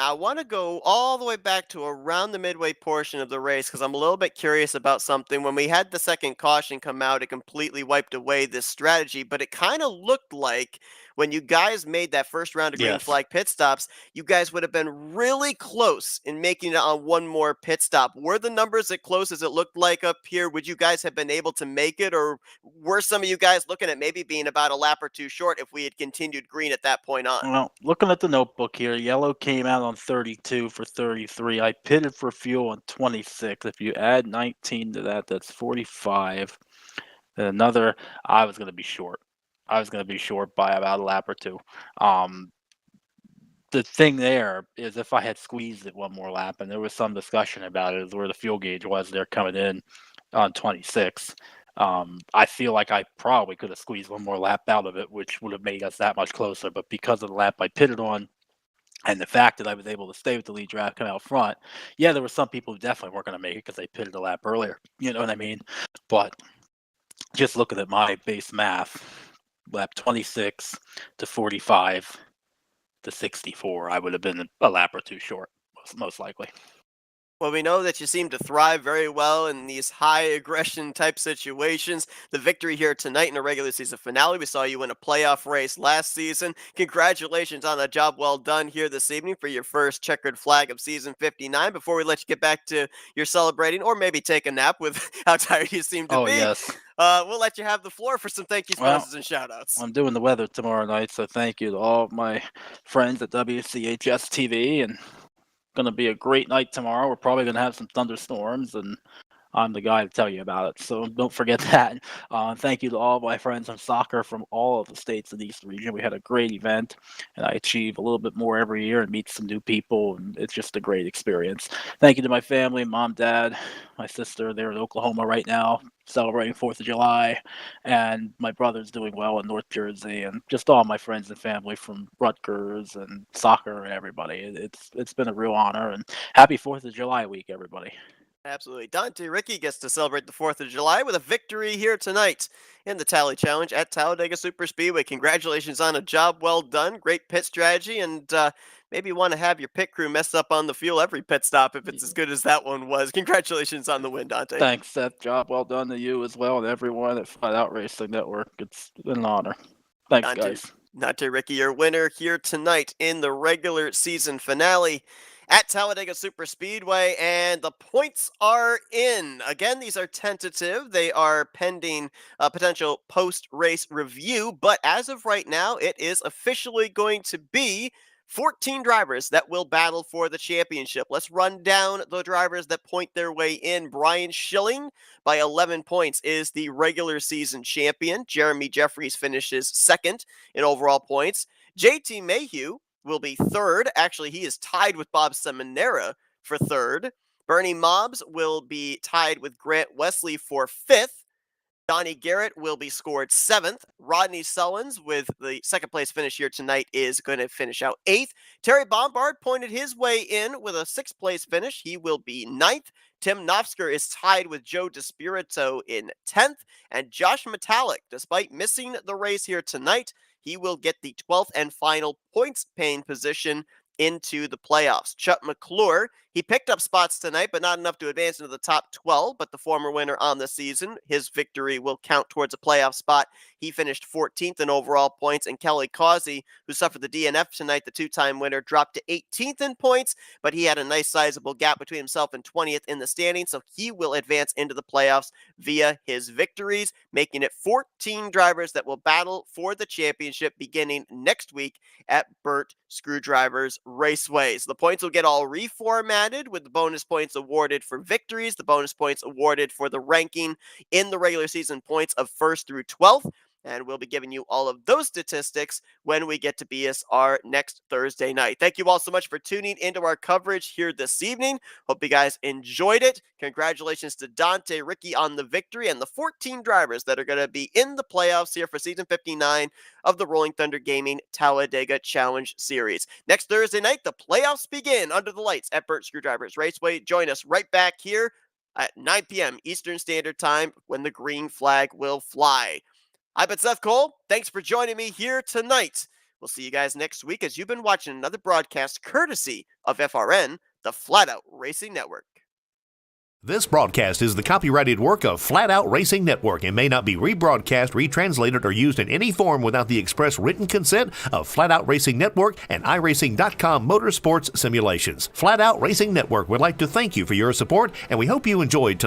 I want to go all the way back to around the midway portion of the race because I'm a little bit curious about something. When we had the second caution come out, it completely wiped away this strategy, but it kind of looked like when you guys made that first round of green Yes. flag pit stops, you guys would have been really close in making it on one more pit stop. Were the numbers as close as it looked like up here? Would you guys have been able to make it, or were some of you guys looking at maybe being about a lap or two short if we had continued green at that point on? Well, looking at the notebook here, yellow came out on 32 for 33. I pitted for fuel on 26. If you add 19 to that, that's 45. And another, I was going to be short. I was going to be short by about a lap or two. Um, the thing there is if I had squeezed it one more lap, and there was some discussion about it, is where the fuel gauge was there coming in on 26. I feel like I probably could have squeezed one more lap out of it, which would have made us that much closer. But because of the lap I pitted on, and the fact that I was able to stay with the lead draft come out front, yeah, there were some people who definitely weren't going to make it because they pitted a lap earlier. You know what I mean? But just looking at my base math, lap 26 to 45 to 64, I would have been a lap or two short, most likely. Well, we know that you seem to thrive very well in these high aggression type situations. The victory here tonight in a regular season finale. We saw you win a playoff race last season. Congratulations on a job well done here this evening for your first checkered flag of season 59. Before we let you get back to your celebrating or maybe take a nap with how tired you seem to Oh, be, yes. we'll let you have the floor for some thank you, Well, sponsors, and shout outs. I'm doing the weather tomorrow night, so thank you to all of my friends at WCHS TV. And going to be a great night tomorrow. We're probably going to have some thunderstorms, and I'm the guy to tell you about it. So don't forget that. Thank you to all of my friends in soccer from all of the states in the East region. We had a great event, and I achieve a little bit more every year and meet some new people, and it's just a great experience. Thank you to my family, mom, dad, my sister. They're in Oklahoma right now celebrating 4th of July, and my brother's doing well in North Jersey, and just all my friends and family from Rutgers and soccer and everybody. It's been a real honor, and happy 4th of July week, everybody. Absolutely. Dante Ricky gets to celebrate the 4th of July with a victory here tonight in the Tally Challenge at Talladega Superspeedway. Congratulations on a job well done. Great pit strategy, and maybe you want to have your pit crew mess up on the fuel every pit stop if it's as good as that one was. Congratulations on the win, Dante. Thanks, Seth. Job well done to you as well and everyone at Flatout Racing Network. It's an honor. Thanks, Dante, guys. Dante Ricky, your winner here tonight in the regular season finale at Talladega Superspeedway, and the points are in. Again, these are tentative. They are pending a potential post-race review, but as of right now, it is officially going to be 14 drivers that will battle for the championship. Let's run down the drivers that point their way in. Brian Schilling, by 11 points, is the regular season champion. Jeremy Jeffries finishes second in overall points. JT Mayhew will be third. Actually, he is tied with Bob Seminara for third. Bernie Mobbs will be tied with Grant Wesley for fifth. Donnie Garrett will be scored 7th. Rodney Sullins, with the second place finish here tonight, is going to finish out 8th. Terry Bombard pointed his way in with a 6th place finish. He will be 9th. Tim Nofsker is tied with Joe DeSpirito in 10th. And Josh Metallic, despite missing the race here tonight, he will get the 12th and final points paying position into the playoffs. Chuck McClure, he picked up spots tonight, but not enough to advance into the top 12, but the former winner on the season, his victory will count towards a playoff spot. He finished 14th in overall points, and Kelly Causey, who suffered the DNF tonight, the two-time winner, dropped to 18th in points, but he had a nice sizable gap between himself and 20th in the standings, so he will advance into the playoffs via his victories, making it 14 drivers that will battle for the championship beginning next week at Burt Screwdrivers Raceways. The points will get all reformatted, with the bonus points awarded for victories, the bonus points awarded for the ranking in the regular season points of 1st through 12th. And we'll be giving you all of those statistics when we get to BSR next Thursday night. Thank you all so much for tuning into our coverage here this evening. Hope you guys enjoyed it. Congratulations to Dante Ricky on the victory and the 14 drivers that are going to be in the playoffs here for season 59 of the Rolling Thunder Gaming Talladega Challenge Series. Next Thursday night, the playoffs begin under the lights at Burt Screwdrivers Raceway. Join us right back here at 9 p.m. Eastern Standard Time when the green flag will fly. I've been Seth Cole. Thanks for joining me here tonight. We'll see you guys next week as you've been watching another broadcast courtesy of FRN, the Flatout Racing Network. This broadcast is the copyrighted work of Flatout Racing Network and may not be rebroadcast, retranslated, or used in any form without the express written consent of Flatout Racing Network and iRacing.com Motorsports Simulations. Flatout Racing Network would like to thank you for your support, and we hope you enjoyed tonight's